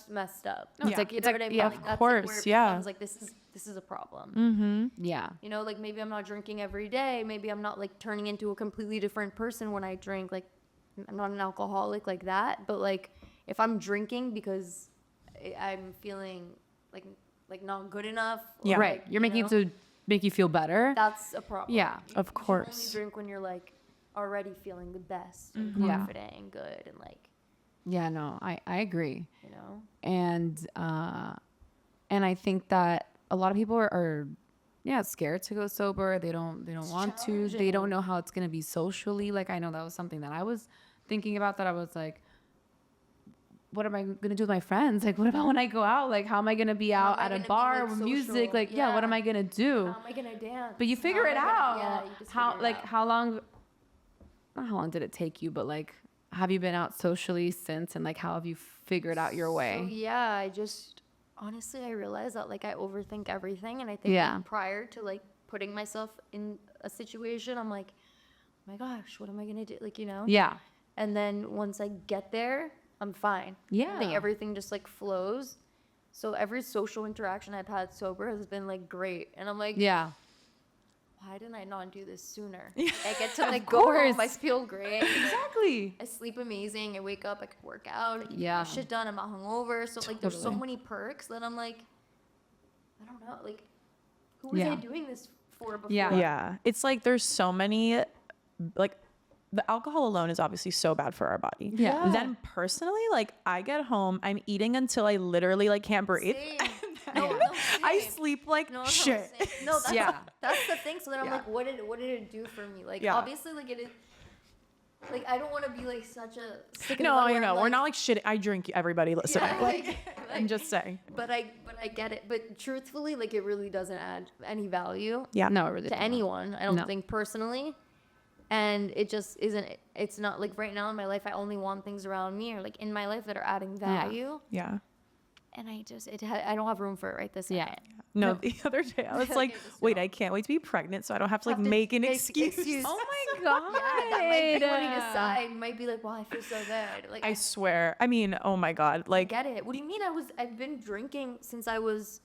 messed up. No, it's like- you it's know like- what I mean? yeah, Like, of that's, like, where course, it yeah. becomes, like this is a problem. Yeah. You know, like maybe I'm not drinking every day. Maybe I'm not like turning into a completely different person when I drink. Like I'm not an alcoholic like that. But like if I'm drinking because I'm feeling like not good enough. Or, Yeah. Right. like, You're making know, it to make you feel better. That's a problem. Yeah, You of should course. only drink when you're like already feeling the best and Yeah. confident and good and like, Yeah, no, I agree. you know. And I think that a lot of people are scared to go sober. They don't want to. They challenging. don't know how it's gonna be socially. Like, I know that was something that I was thinking about, that I was like, what am I gonna do with my friends? Like, what about when I go out? Like, how am I gonna be How out am I at a gonna be, bar like, with music? social? Like, yeah, what am Yeah. I gonna do? How am I gonna dance? But you How figure am it I gonna- out. Yeah, you just How figure it like out. how long? Not how long did it take you, but like, have you been out socially since? And like, how have you figured out your So, way? yeah, I just honestly I realized that like I overthink everything, and I think Yeah. like, prior to like putting myself in a situation, I'm like, oh my gosh, what am I gonna do? Like, you know. Yeah. And then once I get there, I'm fine. I think Yeah. everything just like flows. So every social interaction I've had sober has been like great, and I'm like, Yeah. why didn't I not do this sooner? I get to like go course. home, I feel great. Exactly. I sleep amazing. I wake up. I can work out. I can Yeah. get my shit done. I'm not hungover. So like, there's so Totally. many perks that I'm like, I don't know. Like, who was Yeah. I doing this for before? Yeah. Yeah. It's like there's so many like the alcohol alone is obviously so bad for our body. Yeah. Then personally, like I get home, I'm eating until I literally like can't breathe. Same. I Same. sleep like No, shit. same. No, that's Yeah. that's the thing. So then I'm Yeah. like, what did it do for me? Like Yeah. obviously, like it is. Like I don't want to be like such a stick in the No, mud I where know. I'm, We're like, not like shit. I drink, everybody listening. Yeah, like, like- I'm just saying. But I get it. But truthfully, like it really doesn't add any value Yeah. No, it really to doesn't. anyone. I don't No. think personally. And it just isn't. It's not like right now in my life, I only want things around me or like in my life that are adding value. Yeah. And I just I don't have room for it right this Yeah. second. No, the other day I was like, Just wait, no. I can't wait to be pregnant so I don't have to like Have to make an make excuse. Oh my god. Yeah, that might be putting aside. Might be like, wow, I feel so good. Like I swear. I mean, oh my God. Like, get it. What do you mean? I've been drinking since I was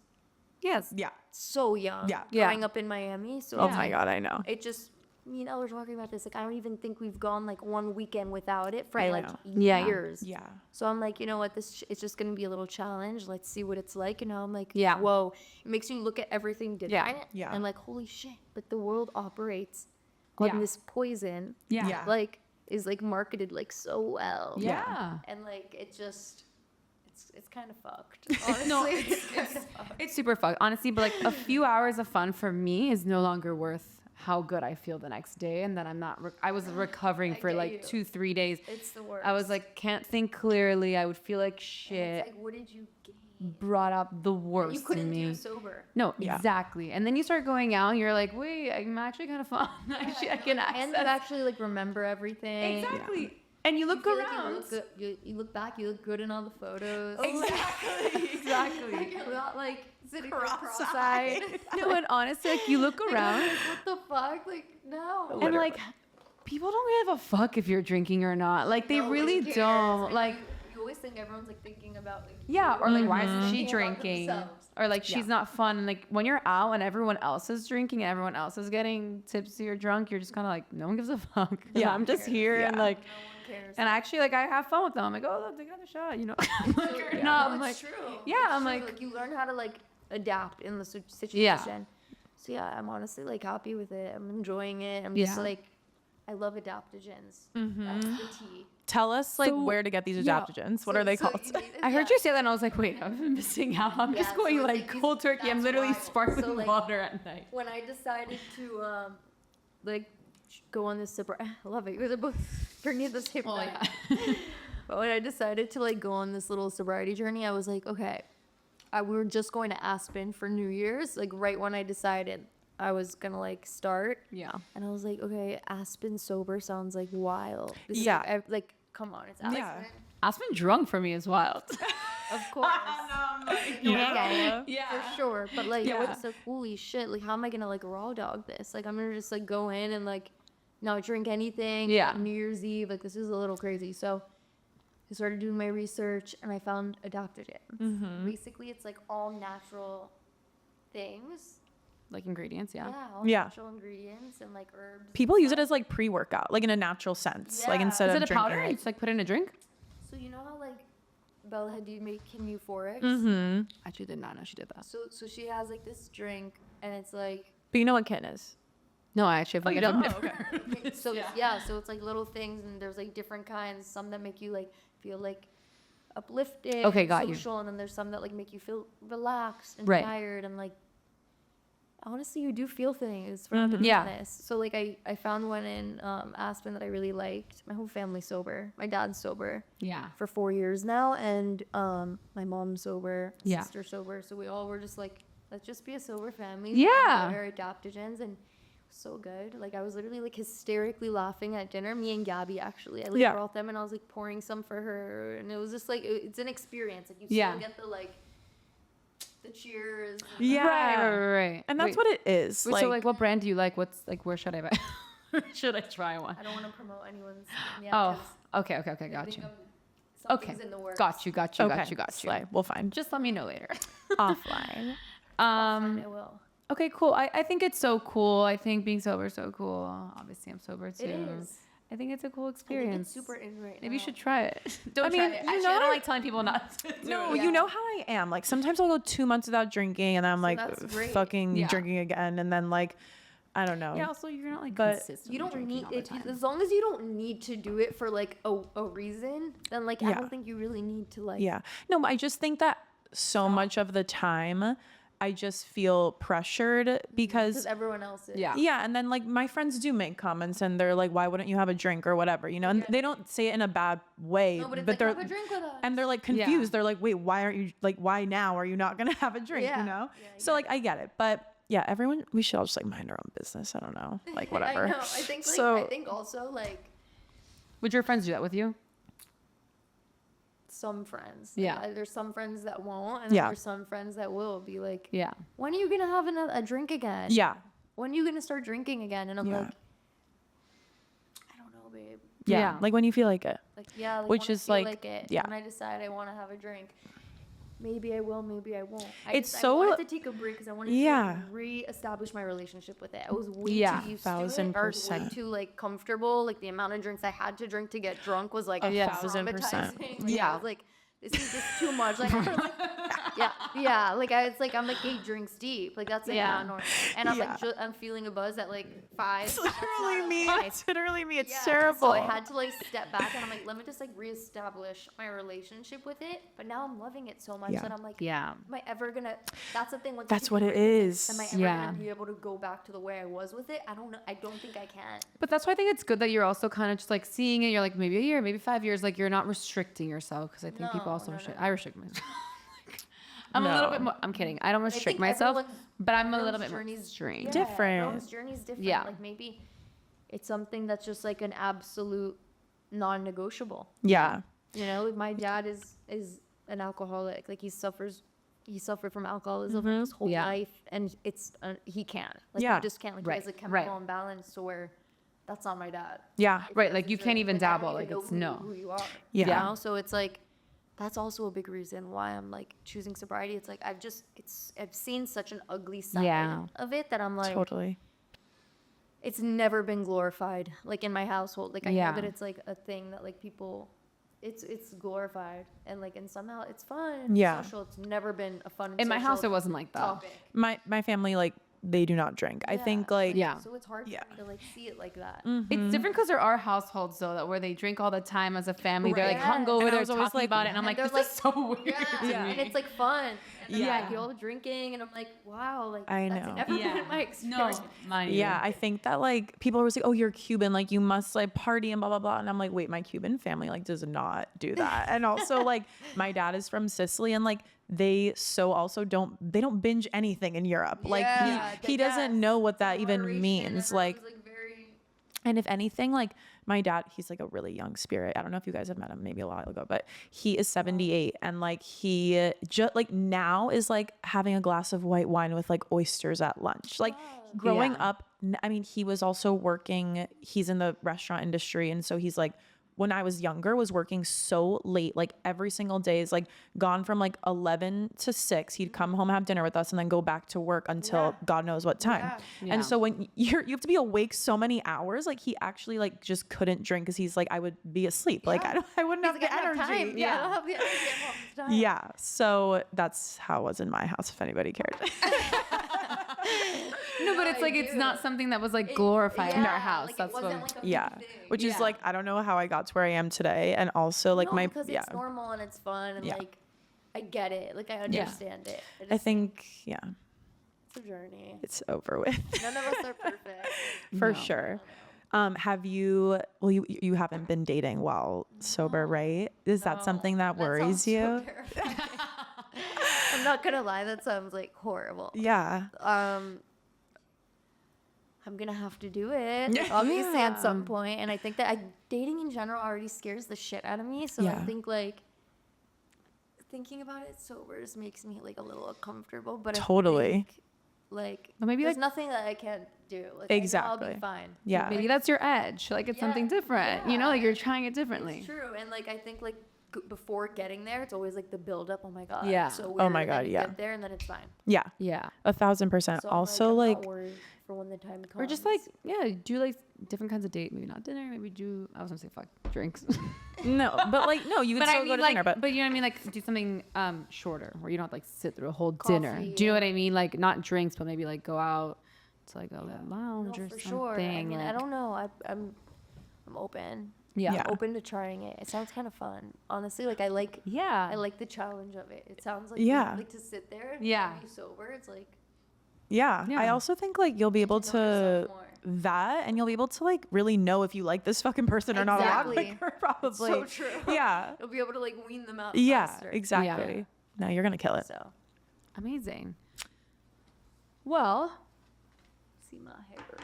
Yes. yeah. so young. Yeah. Yeah. Growing up in Miami. So Oh it's my like, God, I know. it just me and Elle were talking about this. Like I don't even think we've gone like one weekend without it for I like know. Yeah. years. Yeah. So I'm like, you know what? It's just gonna be a little challenge. Let's see what it's like. You know, I'm like, Yeah. whoa. It makes you look at everything different. Yeah. And like, holy shit! But the world operates on Yeah. this poison. Yeah. Yeah. Like is like marketed like so well. Yeah. And like it just, it's kind of fucked. Honestly, No, it's kind of fucked. It's super fucked, honestly. But like a few hours of fun for me is no longer worth how good I feel the next day, and that I'm not. I was recovering I for get like you. 2-3 days. It's the worst. I was like, can't think clearly. I would feel like And shit. it's like, what did you gain? Brought up the worst You couldn't in me. do sober. No, Yeah. exactly. And then you start going out, and you're like, wait, I'm actually kind of fun. Actually, I can access. And you actually like remember everything. Exactly. And you You look feel like around. you look good. You look back. You look good in all the photos. Exactly. Exactly. You're not like sitting Cross-eyed. cross-eyed. No, and honestly, like you look around, Like, what the fuck? Like no. and like people don't give a fuck if you're drinking or not. Like they Nobody really cares. don't. Like You always think everyone's like thinking about like. yeah, or like why isn't Mhm. she Thinking about drinking? themselves. Or like she's Yeah. not fun. And like when you're out and everyone else is drinking and everyone else is getting tipsy or drunk, you're just kind of like, no one gives a fuck. Yeah. I'm just here and Yeah. like. No one cares. And actually, like, I have fun with them. I'm like, oh, look, they got a shot, you know? Yeah. No, I'm it's like, true. yeah, It's I'm true. like- you learn how to like adapt in the situation. Yeah. So yeah, I'm honestly like happy with it. I'm enjoying it. I'm just Yeah. like, I love adaptogens. That's the tea. Tell us like So- where to get these yeah. adaptogens. What are they called? I heard you say that and I was like, wait, I've been missing out. I'm Yeah, just going so it's like like these- cold turkey. I'm that's literally why. sparkling So, like, water at night. When I decided to like go on this sobriety, I love it. You guys are both turning at the same Well, time. yeah. But when I decided to like go on this little sobriety journey, I was like, okay, we were just going to Aspen for New Year's, like right when I decided I was gonna like start. Yeah. And I was like, okay, Aspen sober sounds like wild. This is, Yeah. like come on, it's Aspen. Yeah. Aspen drunk for me is wild. Of course. Yeah. For sure. But like, Yeah. it's like, holy shit, like how am I gonna like raw dog this? Like I'm gonna just like go in and like not drink anything. Yeah. New Year's Eve, like this is a little crazy. So I started doing my research and I found adaptogens. Basically, it's like all natural things. Like ingredients, yeah. Yeah, all Yeah. natural ingredients and like herbs. People use it as like pre-workout, like in a natural sense, like Yeah. instead Is of it a drinking powder? You just like put it in a drink? So you know how like Bella had you making euphorics? Mm-hmm. Actually, did not know she did that. So she has like this drink and it's like But you know what Kin is? No, I actually have like you I've don't? never Okay. heard of it. so so it's like little things and there's like different kinds. Some that make you like feel like uplifted, Okay, and got you. social, and then there's some that like make you feel relaxed and Right. tired and like honestly you do feel things from the Yeah. business. So like I found one in Aspen that I really liked. My whole family's sober. My dad's sober Yeah. for 4 years now, and my mom's sober, Yeah. sister sober. So we all were just like, let's just be a sober family. Yeah. Our adaptogens and so good. Like I was literally like hysterically laughing at dinner. Me and Gabby actually. I like Yeah. brought them and I was like pouring some for her, and it was just like it's an experience. Like you Yeah. still get the like the cheers. Yeah. Right. And that's Wait, what it is. wait, so like what brand do you like? What's like where should I buy? Should I try one? I don't want to promote anyone's. Oh, 'cause okay, I got think you. something's Okay, in the works. got you. okay, slay. We'll find Just let me know later. offline. I will. Okay, cool. I think it's so cool. I think being sober is so cool. Obviously, I'm sober too. It is. I think it's a cool I think experience. it's super in right Maybe you now. should try it. Don't mean, try it. you Actually, know I don't what? like telling people not to. do No, it. you know how I am. Like sometimes I'll go 2 months without drinking and then I'm like that's great. fucking Yeah. drinking again. And then like I don't know. Yeah. Also, you're not like But consistent. You don't drinking need all the it time. as long as you don't need to do it for like a reason. Then like I Yeah. don't think you really need to like. Yeah. No, but I just think that so much of the time I just feel pressured Because because everyone else is. Yeah. yeah, and then like my friends do make comments and they're like, why wouldn't you have a drink or whatever, you know? And they don't say it in a bad way, No, but it's but like, they're have a drink with us. and they're like confused. They're like, wait, why aren't you like why now are you not gonna have a drink? Yeah. You know? Yeah, I So like I get it. But yeah, everyone we should all just like mind our own business. I don't know. Like whatever. I know. I think like So- I think also like Would your friends do that with you? some friends. Yeah. Like, there's some friends that won't, and Yeah. there's some friends that will be like, Yeah. when are you gonna have a drink again? Yeah. When are you gonna start drinking again? And I'm Yeah. like, I don't know, babe. Yeah. Yeah. Like when you feel like it. Like yeah, like, Which when I is, feel like, it. yeah. When I decide I want to have a drink, maybe I will, maybe I won't. It's I so- wanted to take a break because I wanted Yeah. to re-establish my relationship with it. I was way Yeah, too used to it. I was way 1000%. too like comfortable. Like the amount of drinks I had to drink to get drunk was like yeah. 1000%. traumatizing. Like, Yeah. I was like, this is just too much. Like, yeah. Like I'm like 8 drinks deep. Like that's like Yeah. not normal. And I'm Yeah. like I'm feeling a buzz at like 5. It's That's literally not me. okay. It's literally me. It's Yeah, terrible. So I had to like step back and I'm like, let me just like reestablish my relationship with it. But now I'm loving it so much Yeah. that I'm like, Yeah. am I ever gonna? That's the thing. Once That's you what take it a break, is. Am I ever Yeah. gonna be able to go back to the way I was with it? I don't know. I don't think I can. But that's why I think it's good that you're also kind of just like seeing it. You're like maybe a year, maybe 5 years. Like you're not restricting yourself because I think people No, also no, restrict. no. I restrict myself. I'm a little bit No. more. I'm kidding. I don't I restrict think myself, everyone's- but I'm a everyone's little bit more journey's extreme. Yeah, Different. Everyone's journey's different. Yeah. Like maybe it's something that's just like an absolute non-negotiable. Yeah. You know, like my dad is an alcoholic. Like he suffered from alcoholism his whole Yeah. life, and it's he can't. Like Yeah. he just can't. Like Right, he has a chemical right. imbalance to where that's not my dad. Yeah. Right, like you It's can't really- even like, I don't dabble. even Like know it's who, no. who you are. Yeah. You know? So it's like that's also a big reason why I'm like choosing sobriety. It's like I've seen such an ugly side Yeah. of it that I'm like Totally. it's never been glorified like in my household. Like I Yeah. know that it's like a thing that like people it's glorified and like and somehow it's fun and Yeah. social. It's never been a fun In my house, it social wasn't like that. topic. My family, like, they do not drink. I think, like, Yeah. So it's hard Yeah. for me to like see it like that. It's different because there are households though that where they drink all the time as a family. They're like Right. hungover. And I They're was always talking like- about it, and I'm And like, they're this like- is so weird. Yeah. to me. And it's like fun. And Yeah. yeah. Like you're all drinking and I'm like, wow, like I that's know. never been in my No, experience. mine. yeah, I think that, like, people are always like, oh, you're Cuban, like, you must, like, party and blah, blah, blah. And I'm like, wait, my Cuban family, like, does not do that. And also, like, my dad is from Sicily, and, like, they don't binge anything in Europe. Like, Yeah, he doesn't know what that even Moderation, means. everyone's, Like, very and if anything, like, my dad, he's like a really young spirit. I don't know if you guys have met him maybe a while ago, but he is 78, and like he just like now is like having a glass of white wine with like oysters at lunch. Like growing Yeah. up, I mean, he was also working, he's in the restaurant industry, and so he's like, when I was younger, was working so late, like every single day is like gone from like 11 to 6. He'd come home, have dinner with us, and then go back to work until God knows what time. Yeah. And so when you have to be awake so many hours, like he actually like just couldn't drink because he's like, I would be asleep. Like I wouldn't have He's like, the I don't have energy. time. Yeah, I don't have the energy. I don't have the time. Yeah. So that's how it was in my house, if anybody cared. No, but it's I like it's do. not something that was like glorified in Yeah, our house. like, it That's wasn't, what. like, a Yeah. big thing. Which is Yeah. like, I don't know how I got to where I am today. And also like No, my, because yeah. it's normal and it's fun and Yeah. like I get it. Like I understand it. I think, yeah, it's a journey. it's over with. None of us are perfect. For No. sure. Have you, well, you haven't been dating while sober, right? Is that something that worries sounds you? so terrifying. I'm not gonna lie, that sounds like horrible. Yeah. I'm gonna have to do it, obviously, Yeah. at some point. And I think that dating in general already scares the shit out of me. So I Yeah. think like thinking about it sober just makes me like a little uncomfortable. But Totally. I think, like But maybe, there's like- nothing that I can't do. Like, I know I'll Exactly. be fine. Yeah. Maybe that's your edge. Like it's something Yeah, different. You know, like yeah. you're trying it differently. It's true, and like I think like before getting there, it's always like the build up. Oh my god. Yeah. So Oh weird, my and then God, you yeah. Get there and then it's fine. Yeah. Yeah. 1,000%. So I'm Also, I'm like, not worried for when the time comes. Or just like, yeah, do like different kinds of date. Maybe not dinner. Maybe do, I was gonna say fuck, drinks. no, but like, no, you could But still I go mean, to like, dinner, but you know what I mean? Like do something shorter where you don't have to, like sit through a whole dinner. Coffee, Do you know yeah. what I mean? Like not drinks, but maybe like go out, to like a little lounge or for something. sure. I mean, I like- don't know. I'm open. Yeah. Yeah. Open to trying it. It sounds kind of fun. Honestly, like I like the challenge of it. It sounds like Yeah. like to sit there and Yeah. be sober. It's like Yeah. I Yeah. also think like you'll be able to know yourself to more. that, and you'll be able to like really know if you like this fucking person or not a lot Exactly. quicker, probably. so true. Yeah. You'll be able to like wean them out Yeah, faster. exactly. Yeah. No, you're gonna kill it. So Amazing. Well, see my hair.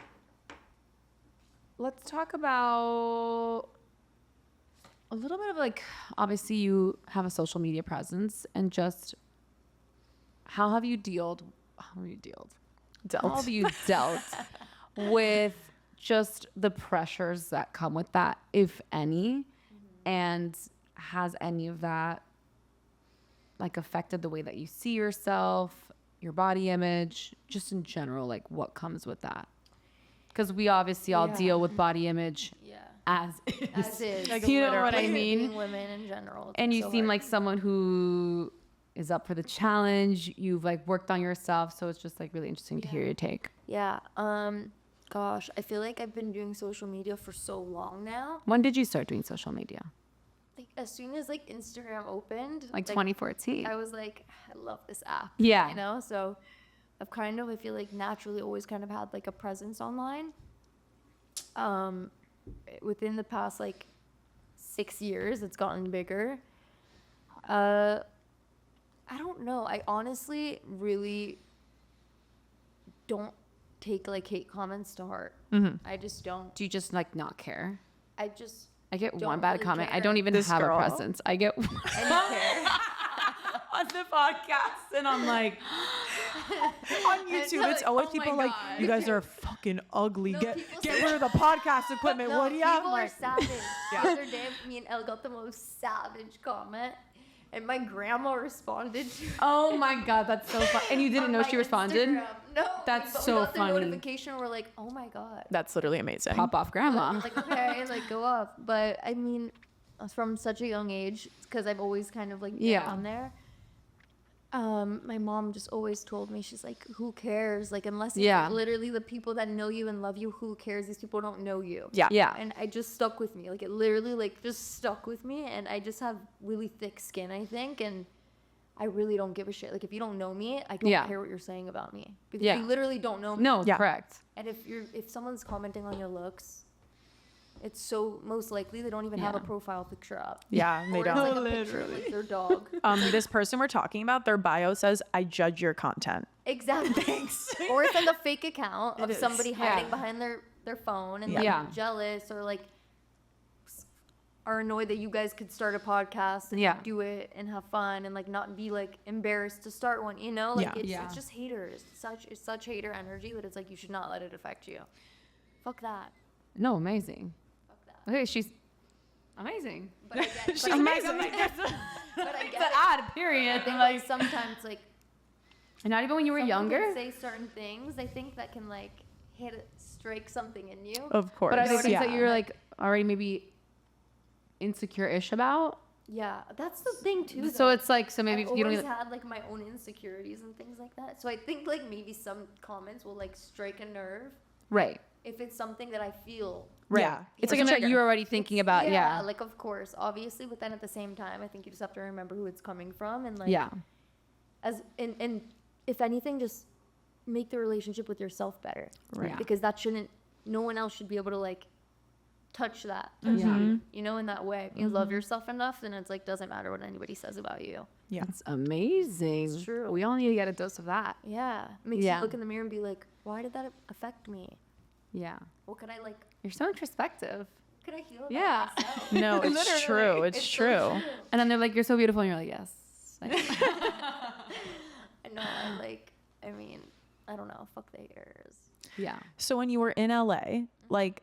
let's talk about a little bit of like, obviously you have a social media presence, and just how have you dealt with just the pressures that come with that, if any? And has any of that like affected the way that you see yourself, your body image, just in general, like what comes with that? Because we obviously all Yeah. deal with body image Yeah. as is. As is. Like, you know what I mean? Being women in general. it's And you so seem hard. like someone who is up for the challenge. You've like worked on yourself, so it's just like really interesting to hear your take. Yeah. Gosh, I feel like I've been doing social media for so long now. When did you start doing social media? Like as soon as like Instagram opened, Like 2014. I was like, I love this app. Yeah. You know, so I've kind of, I feel like naturally always kind of had like a presence online. Within the past like 6 years, it's gotten bigger. I don't know. I honestly really don't take like hate comments to heart. I just don't. Do you just like not care? I just I get don't one bad really comment. I care. don't even This have girl? a presence. I get one I don't care. on the podcast, and I'm like, On YouTube, it's always oh my people like, God. you guys are fucking ugly. No, Get people get say- rid of the podcast equipment. No, What do you have? people are Like, savage. The other day, me and Elle got the most savage comment, and my grandma responded to it oh my God, that's so fun. And you didn't on know my she responded? Instagram. No, That's but so we got funny. The notification. We're like, oh my God. that's literally amazing. Pop off, grandma. Like okay, like go off. But I mean, from such a young age, because I've always kind of like been Yeah. on there. My mom just always told me, she's like, who cares? Like unless it's Yeah. literally the people that know you and love you, who cares? These people don't know you. Yeah. Yeah. And I just stuck with me. Like it literally like just stuck with me, and I just have really thick skin, I think, and I really don't give a shit. Like if you don't know me, I don't Yeah. care what you're saying about me, because Yeah. you literally don't know me. No, Yeah. correct. And if someone's commenting on your looks, it's so most likely they don't even have a Yeah. profile picture up. Yeah, they Or it's don't. like a picture of like their dog. This person we're talking about, their bio says, "I judge your content." Exactly. Or it's like a fake account of It is. somebody Yeah. hiding behind their phone and Yeah. like jealous or like are annoyed that you guys could start a podcast and Yeah. do it and have fun and like not be like embarrassed to start one, you know? Like Yeah. it's, Yeah. it's just haters. It's such hater energy that it's like you should not let it affect you. Fuck that. No, amazing. Fuck that. Okay, she's amazing. But I get, She's but I get, amazing. but I It's get an it. odd period. I think like sometimes like And not even when you were someone younger. can say certain things, I think that can like strike something in you. Of course. But are there things that yeah. you're like already maybe insecure-ish about? Yeah, that's the thing too. So though. it's like, so maybe I've if you don't always even, had like my own insecurities and things like that. So I think like maybe some comments will like strike a nerve right. if it's something that I feel. Right. Yeah. It's Like like a that trigger. you're already thinking about, yeah. Like of course, obviously, but then at the same time, I think you just have to remember who it's coming from and like Yeah. as and if anything, just make the relationship with yourself better. Right. Because that shouldn't. No one else should be able to like touch that. Mm-hmm. You know, in that way. If you love yourself enough, then it's like doesn't matter what anybody says about you. Yeah. It's amazing. It's true. We all need to get a dose of that. Yeah. Makes Yeah. you look in the mirror and be like, why did that affect me? Yeah. What could I like? You're so introspective. Could I heal about Yeah. myself? No, it's Literally. true. It's so true. And then they're like, you're so beautiful. And you're like, yes. I know. I mean, I don't know. Fuck the haters. Yeah. So when you were in LA, like,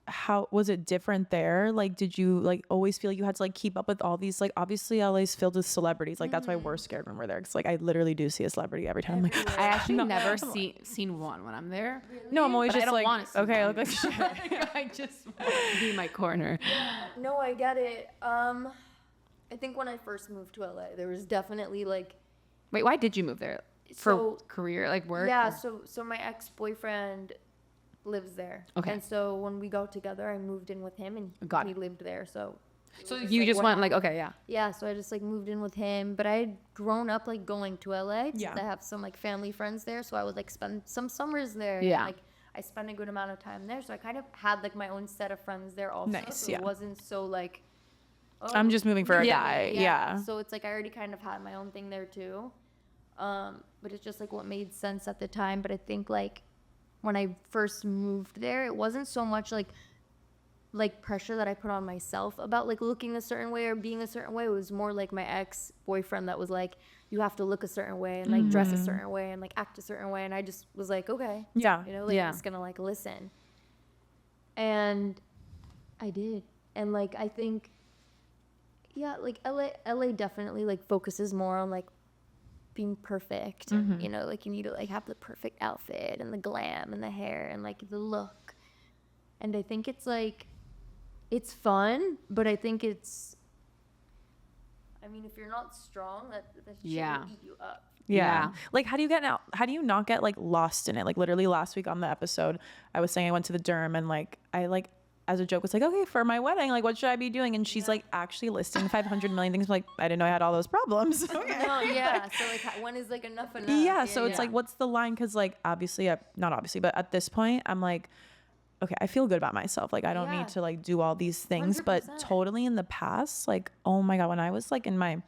how was it different there? Like, did you like always feel you had to like keep up with all these? Like, obviously LA's filled with celebrities. Like, that's why we're scared when we're there. Cause like I literally do see a celebrity every time. I'm like, I actually never seen one when I'm there. no, I'm always But I just don't like, wanna see okay, I one. look like shit. I just want to be in my corner. No, I get it. I think when I first moved to LA, there was definitely like Wait, why did you move there? for career, like work? Yeah, or- so my ex-boyfriend lives there. Okay. And so when we got together, I moved in with him, and Got he it. lived there. So So was you like just what went like, okay, yeah. yeah, so I just like moved in with him, but I had grown up like going to LA. Yeah. I have some like family friends there, so I would like spend some summers there. Yeah. And, like I spent a good amount of time there, so I kind of had like my own set of friends there also. Nice, So yeah. it wasn't so like, oh, I'm just moving for a guy. Yeah. So it's like I already kind of had my own thing there too. But it's just like what made sense at the time. But I think like when I first moved there, it wasn't so much like pressure that I put on myself about like looking a certain way or being a certain way. It was more like my ex-boyfriend that was like, you have to look a certain way and like dress a certain way and like act a certain way. And I just was like, okay, Yeah. you know, like Yeah. I'm just gonna like listen. And I did. And like I think, yeah, like LA definitely like focuses more on like being perfect. And, you know, like you need to like have the perfect outfit and the glam and the hair and like the look. And I think it's like, it's fun, but I think it's, I mean, if you're not strong, that shit Yeah. will eat you up. Yeah. Yeah. Like, how do you not get like lost in it? Like literally last week on the episode, I was saying I went to the derm and like, I like, as a joke was like, okay, for my wedding, like what should I be doing? And she's like actually listing 500 million things. Like, I didn't know I had all those problems. Okay. No, yeah. So like, when is like enough? Yeah. So it's yeah. like, what's the line? Cause like, obviously, not obviously, but at this point I'm like, okay, I feel good about myself. Like I don't Yeah. need to like do all these things, but 100%. totally in the past, like, oh my God, when I was like in my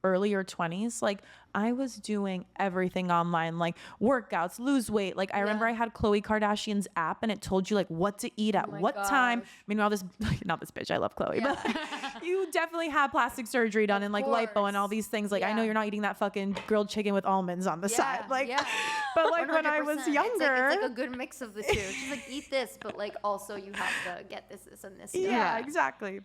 earlier 20s, like I was doing everything online, like workouts, lose weight. Like I remember I had Khloe Kardashian's app and it told you like what to eat at my what time. gosh. Meanwhile, this, not this bitch, I love Khloe, but you definitely have plastic surgery done and like lipo and all course. these things. Like I know Yeah. you're not eating that fucking grilled chicken with almonds on the side. Like, but like when I was 100%. younger, It's like a good mix of the two. She's like, eat this, but like also you have to get this, and this. yeah, exactly.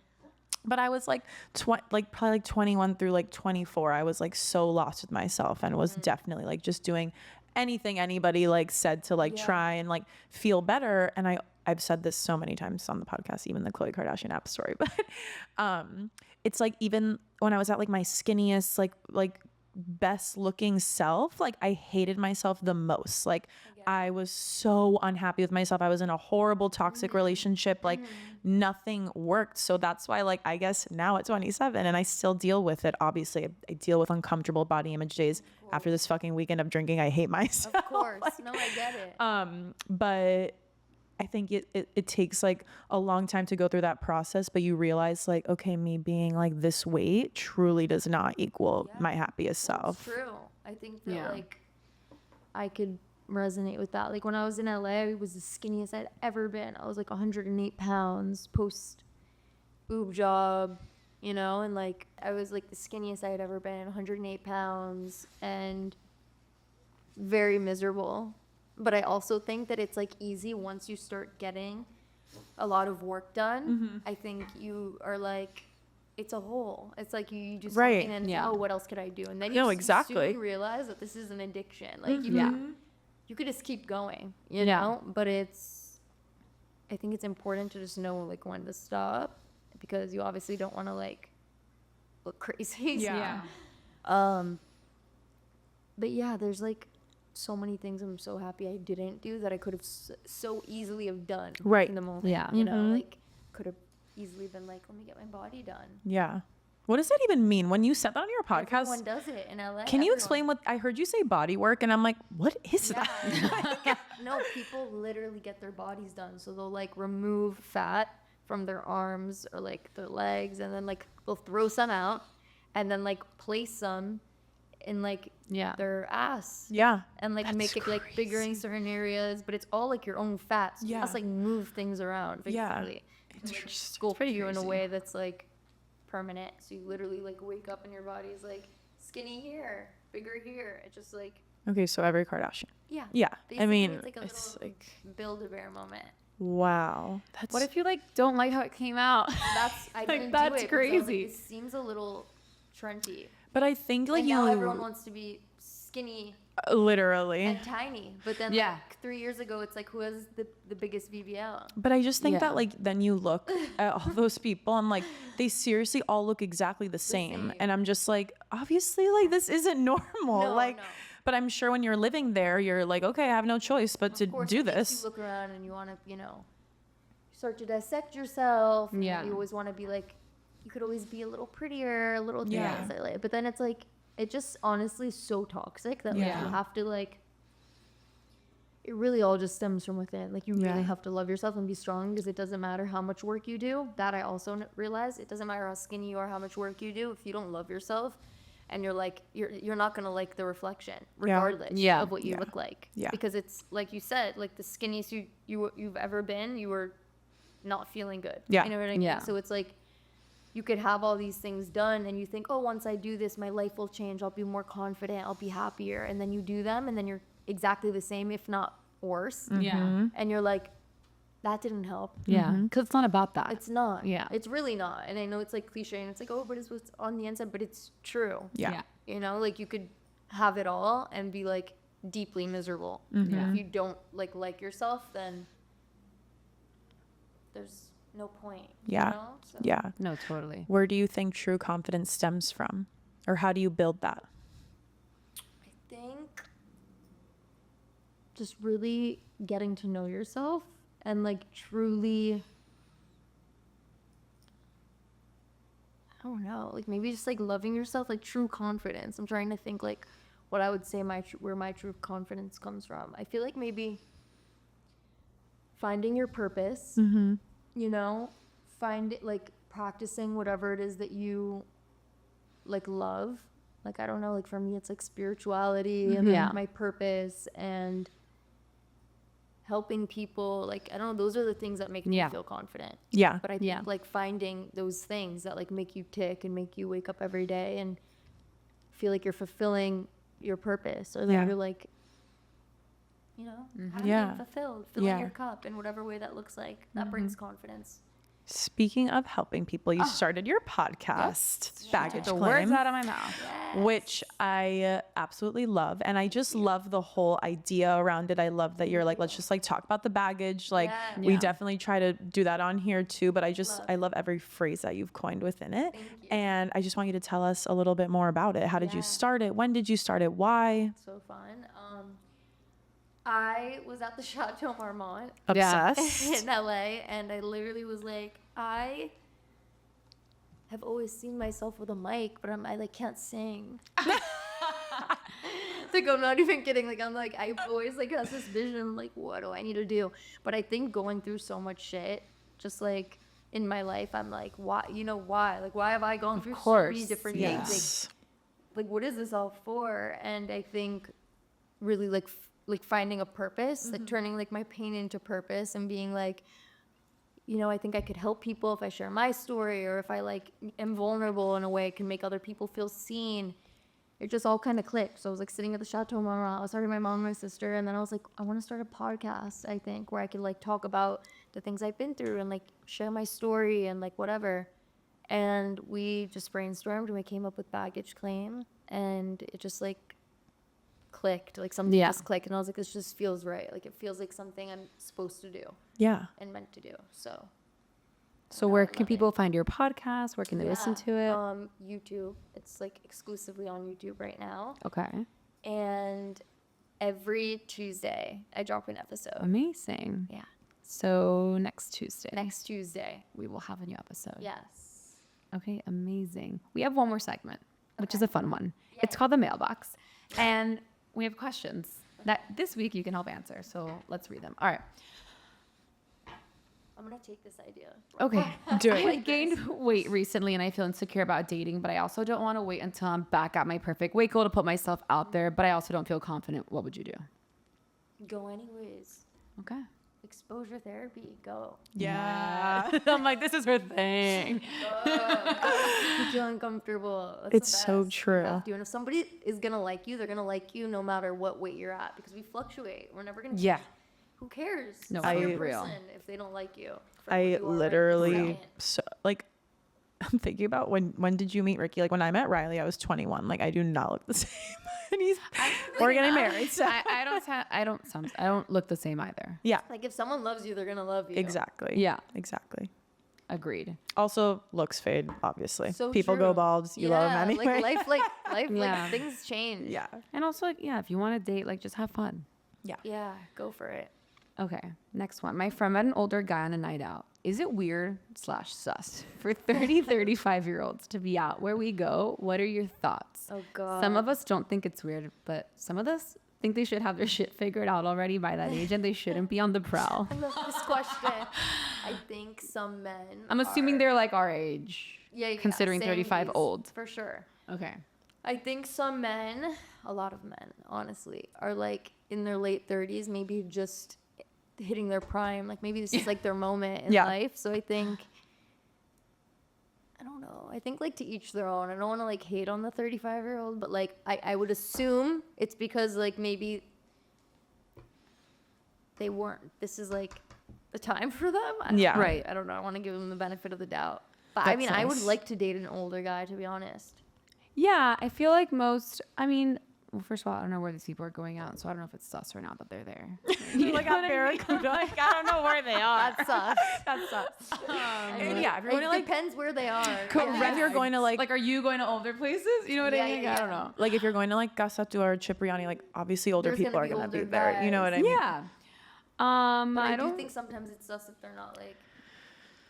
But I was like, probably like 21 through like 24. I was like so lost with myself and was definitely like just doing anything anybody like said to like try and like feel better. And I've said this so many times on the podcast, even the Khloe Kardashian app story. But it's like even when I was at like my skinniest, like best looking self, like I hated myself the most. Like I was so unhappy with myself. I was in a horrible toxic relationship. Like nothing worked. So that's why like I guess now at 27 and I still deal with it. Obviously I deal with uncomfortable body image days after this fucking weekend of drinking. I hate myself. Of course. No, I get it. But I think it takes like a long time to go through that process, but you realize like, okay, me being like this weight truly does not equal my happiest self. It's true. I think that Yeah. like I could resonate with that. Like when I was in LA, I was the skinniest I'd ever been. I was like 108 pounds post boob job, you know, and like I was like the skinniest I had ever been, 108 pounds and very miserable. But I also think that it's like easy once you start getting a lot of work done. I think you are like, it's a hole. It's like you just Right. walk in and Yeah. oh, what else could I do? And then No, you exactly. soon realize that this is an addiction. Like you could just keep going, you Yeah. know. But I think it's important to just know like when to stop because you obviously don't want to like look crazy. Yeah. But yeah, there's like so many things I'm so happy I didn't do that I could have so easily have done Right. in the moment. Yeah. You know, like could have easily been like, let me get my body done. Yeah. What does that even mean? When you said that on your podcast, Everyone does it in LA. can you everyone. explain what I heard you say body work? And I'm like, what is that? Yeah. No, people literally get their bodies done. So they'll like remove fat from their arms or like their legs and then like they'll throw some out and then like place some in like Yeah. their ass. Yeah. And like make it like bigger in certain areas, but it's all like your own fat. So you Yeah. just like move things around Yeah. basically. And, like, sculpt you in a way that's like permanent. So you literally like wake up and your body's like skinny here, bigger here. It's just like Okay, so every Kardashian. yeah. Yeah. I Basically, mean, it's like a it's little like, Build-A-Bear moment. wow. That's What if you like don't like how it came out? That's I Like, didn't that's do it because I was like, crazy. it seems a little trendy. but I think like And you now everyone wants to be skinny literally. and tiny. But then Yeah. like 3 years ago, it's like who has the biggest BBL? But I just think Yeah. that like then you look at all those people and like they seriously all look exactly the same. same. And I'm just like, obviously like this isn't normal. No, like no. But I'm sure when you're living there, you're like, okay, I have no choice but to Of course, do it makes this. You look around and you want to, start to dissect yourself. And Yeah. you always want to be like, you could always be a little prettier, a little Yeah. things like that. But then it's like, it just honestly is so toxic that like Yeah. you have to like, it really all just stems from within. Like you really Yeah. have to love yourself and be strong, because it doesn't matter how much work you do. That I also realize, it doesn't matter how skinny you are, how much work you do. If you don't love yourself, and you're like, you're not gonna like the reflection regardless Yeah. of what you Yeah. look like. Yeah. Because it's like you said, like the skinniest you've ever been, you were not feeling good. Yeah. You know what I mean? Yeah. So it's like, you could have all these things done and you think, oh, once I do this, my life will change. I'll be more confident. I'll be happier. And then you do them and then you're exactly the same, if not worse. Yeah. And you're like, that didn't help. Yeah. Because it's not about that. It's not. Yeah. It's really not. And I know it's like cliche and it's like, oh, but it's what's on the inside, but it's true. Yeah. Like you could have it all and be like deeply miserable. Yeah. If you don't like yourself, then there's no point. Yeah. So. Yeah. No, totally. Where do you think true confidence stems from? Or how do you build that? I think just really getting to know yourself and like truly, I don't know, like maybe just like loving yourself, like true confidence. I'm trying to think like what I would say where my true confidence comes from. I feel like maybe finding your purpose, find it, like practicing whatever it is that you like love. Like, I don't know, like for me, it's like spirituality and Yeah. like my purpose and helping people. Like, I don't know, those are the things that make me Yeah. feel confident. Yeah. But I think Yeah. like finding those things that like make you tick and make you wake up every day and feel like you're fulfilling your purpose, or that Yeah. you're like, happy Yeah. and fulfilled, filling Yeah. your cup in whatever way that looks like. That brings confidence. Speaking of helping people, you started your podcast, Baggage The Claim, words out of my mouth. which I absolutely love. And I just love the whole idea around it. I love that you're like, let's just like talk about the baggage. Like Yeah. we Yeah. definitely try to do that on here too, but I love every phrase that you've coined within it. Thank you. And I just want you to tell us a little bit more about it. How did you Yeah. start it? When did you start it? Why? So fun. I was at the Chateau Marmont Yeah. Obsessed. in LA, and I literally was like, I have always seen myself with a mic, but I like can't sing. Like, I'm not even kidding. Like, I'm like, I always like has this vision, like, what do I need to do? But I think going through so much shit, just like in my life, I'm like, why? Why? Like, why have I gone through so many course, different yeah. things? Like, what is this all for? And I think really like finding a purpose, like turning like my pain into purpose and being like, I think I could help people if I share my story, or if I like am vulnerable in a way, I can make other people feel seen. It just all kind of clicked. So I was like sitting at the Chateau Marmont. I was talking to my mom and my sister, and then I was like, I want to start a podcast, I think, where I could like talk about the things I've been through and like share my story and like whatever. And we just brainstormed and we came up with Baggage Claim, and it just like clicked, like something just clicked, and I was like, this just feels right. Like it feels like something I'm supposed to do Yeah. and meant to do. So Where I can love people find your podcast? Where can they listen to it? YouTube. It's like exclusively on YouTube right now. Okay. And every Tuesday I drop an episode. Amazing. Yeah. So next Tuesday, Next Tuesday. we will have a new episode. Yes. Okay, amazing. We have one more segment, which is a fun one. It's called the mailbox. And we have questions that this week you can help answer. So let's read them. All right. I'm gonna take this idea. Okay. Do I it. gained weight recently and I feel insecure about dating, but I also don't want to wait until I'm back at my perfect weight goal to put myself out there, but I also don't feel confident. What would you do? Go anyways. Okay. Exposure therapy. Go. Yeah. I'm like, this is her thing. You feel uncomfortable. That's It's the so best. true. You have to. And if somebody is gonna like you, they're gonna like you no matter what weight you're at, because we fluctuate. We're never gonna. Yeah. Who cares? No, It's for your real. person if they don't like you. for what I you are right this literally second. so like I'm thinking about when did you meet Ricky? Like when I met Riley, I was 21. Like I do not look the same. And we're getting married. So. I don't look the same either. Yeah. Like if someone loves you, they're gonna love you. Exactly. Yeah. Exactly. Agreed. Also, looks fade, obviously. So People true. go bald. You love them Yeah, anyway. life, Yeah. like things change. Yeah. And also, like, yeah, if you want to date, like, just have fun. Yeah, go for it. Okay, next one. My friend met an older guy on a night out. Is it weird / sus for 30, 35-year-olds to be out where we go? What are your thoughts? Oh God. Some of us don't think it's weird, but some of us think they should have their shit figured out already by that age and they shouldn't be on the prowl. I love this question. I think some men. I'm assuming are- they're like our age. yeah, considering same 35 age, old. for sure. Okay. I think some men, a lot of men, honestly, are like in their late 30s, maybe just hitting their prime. Like maybe this is like their moment in Yeah. life. So I think, I don't know. I think like to each their own. I don't want to like hate on the 35-year-old, but like I would assume it's because like maybe they weren't. This is like the time for them. Yeah. Right. I don't know. I want to give them the benefit of the doubt. But I That's mean, I would nice. like to date an older guy, to be honest. Yeah, I feel like well, first of all, I don't know where these people are going out, so I don't know if it's sus or not that they're there. You like at Barracuda. Like, I don't know where they are. That sucks. That sucks. And yeah, if you're it going to like, depends where they are. if you're going to like, Like, are you going to older places? You know what Yeah, I mean? yeah, I don't yeah. know. like if you're going to like Gasatu or Cipriani, like obviously older There's people gonna are be going to be older there. You know what I mean? Yeah. But I I do don't think sometimes it's sus if they're not like.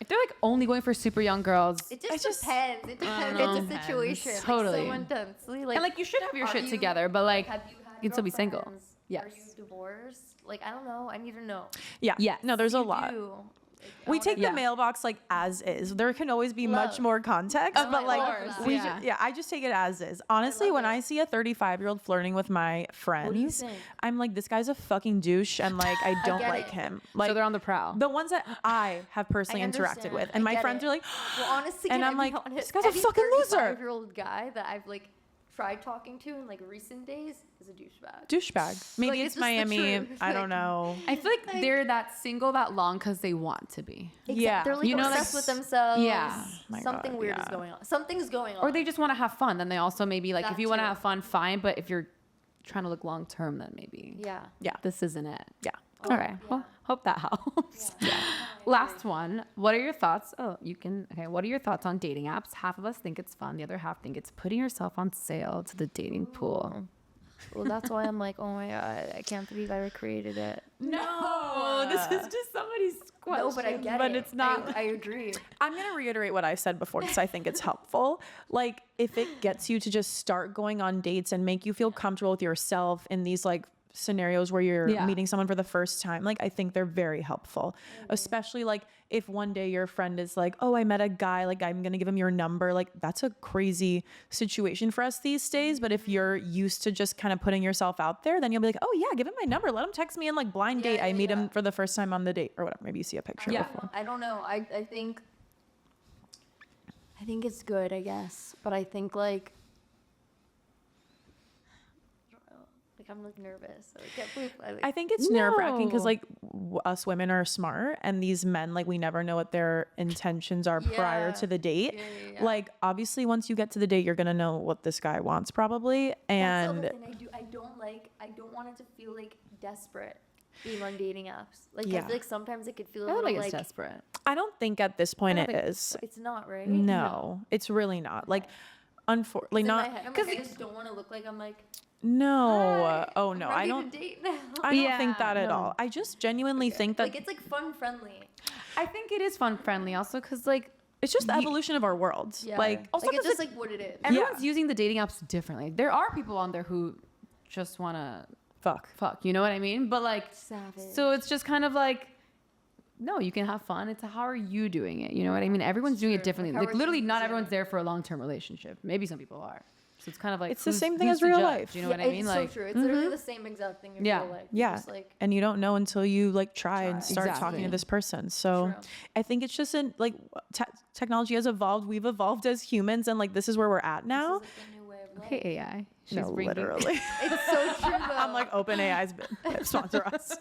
if they're like only going for super young girls. It just depends. It depends. know. It's a situation. Totally. Like, so intensely. Like, And like you should have your are shit you- together, but like have you had you can still be single. girlfriends? Yes. Are you divorced? Like, I don't know. I need to know. Yeah. Yes. No, there's a You lot. do. Like, I We wanna take know. the mailbox like as is. There can always be much Love. more context, Oh, but I like love that. we Yeah. I just take it as is. Honestly, love when it. I see a 35-year-old flirting with my friends, think? I'm like, this guy's a fucking douche, and like I don't get like it. him. Like so they're on the prowl. the ones that I have personally interacted understand. with, I and my get friends it. are like, Well, honestly, and can I'm I be like, honest? this guy's a Any fucking loser. 35-year-old guy that I've like tried talking to in like recent days is a douchebag. douchebag. Maybe Like, it's it's just the Miami. truth. I don't Like, know. I feel like they're that single that long because they want to be. Yeah. They're like You know, like, obsessed with themselves. Yeah. My Something God, weird is yeah. going on. Something's going on. Or they just want to have fun. Then they also maybe like if That you want to too. have fun, fine. But if you're trying to look long term, then maybe Yeah. Yeah. this isn't it. Yeah. All right. Well, hope that helps. Last one. What are your thoughts? Oh, you can. Okay. What are your thoughts on dating apps? Half of us think it's fun. The other half think it's putting yourself on sale to the dating pool. Well, that's why I'm like, oh my God, I can't believe I created it. No, this is just somebody's question. No, but I get but it. it's not. I agree. I'm going to reiterate what I said before because I think it's helpful. Like, if it gets you to just start going on dates and make you feel comfortable with yourself in these like scenarios where you're Yeah. meeting someone for the first time, like, I think they're very helpful. Especially like if one day your friend is like, oh, I met a guy, like, I'm going to give him your number. Like, that's a crazy situation for us these days. But if you're used to just kind of putting yourself out there, then you'll be like, oh, yeah, give him my number. Let him text me in like blind date. I meet him for the first time on the date or whatever. Maybe you see a picture Yeah. before. I don't know. I think it's good, I guess. But I think like I don't know. Like I'm like nervous. I can't believe I think it's nerve-wracking because No. like us women are smart and these men, like, we never know what their intentions are prior Yeah. to the date. Yeah. Like, obviously once you get to the date, you're gonna know what this guy wants probably. That's the And other thing I don't want it to feel like desperate being on dating apps. Like I Yeah. feel like sometimes it could feel a I don't little think it's like desperate. I don't think at this point I it don't think is. it's not, right? No, it's really not. Like, unfortunately, In my not. head, I'm like, I just don't want to look like I'm like No. "Hi, Oh no, I'm I ready don't. to date now. I don't Yeah, think that at no. all. I just genuinely think that Like it's like fun friendly. I think it is fun friendly also because like it's just the evolution of our world. Yeah. Like, Also like it's 'cause just like what it is. everyone's using the dating apps differently. There are people on there who just want to fuck, you know what I mean? But like, Savage. so it's just kind of like, no, you can have fun. It's how are you doing it? You know what I mean? Everyone's doing it True. differently. Like, how Like are literally, you not using everyone's it? there for a long-term relationship. Maybe some people are. So it's kind of like It's the who's- same thing who's as to real judge? life. You know what I mean? It's Like, so true. It's literally the same exact thing in Yeah. real life. Yeah. Just like And you don't know until you like try and start talking Exactly. to this person. So True. I think it's just like technology has evolved. We've evolved as humans, and like this is where we're at now. this is like the new way of life. okay, AI. She's No, bringing- literally. It's so true though. I'm like OpenAI's sponsor us.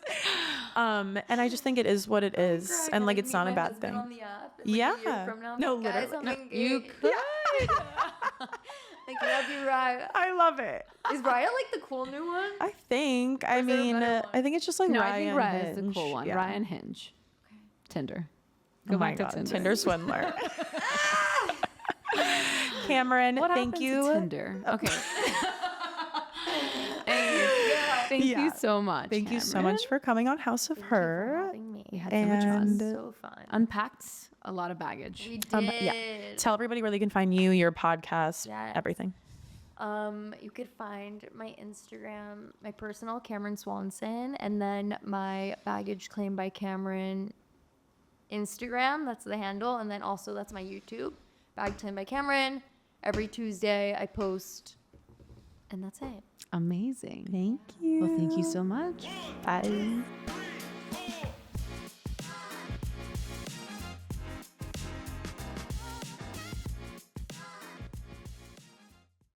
And I just think it is what it is, Girl, I and gotta like it's meet not my a bad husband thing. on the app, and, like, a Yeah. year from now, No, guys, literally. I'm No, engaged. You could. Like love you, Raya. I love it. Is Raya like the cool new one? I think. I is there a mean, better one? I think it's just like No, Ryan I think Raya is the Hinge. cool one. Yeah. Ryan Hinge. Tinder. Go Oh my back to God, Tinder. Tinder swindler. Camaryn, What thank happened you. to Tinder? Okay. Thank Yeah. you so much. Thank you so much for coming on House of Thank you for Her. having me. We had so much fun. And So fun. Unpacked a lot of baggage. We did. yeah. Tell everybody where they can find you, your podcast, Yes. everything. You could find my Instagram, my personal Camaryn Swanson, and then my baggage claim by Camaryn Instagram. That's the handle, and then also that's my YouTube, bag claim by Camaryn. Every Tuesday I post, and that's it. Amazing. Thank you. Well, thank you so much. Bye.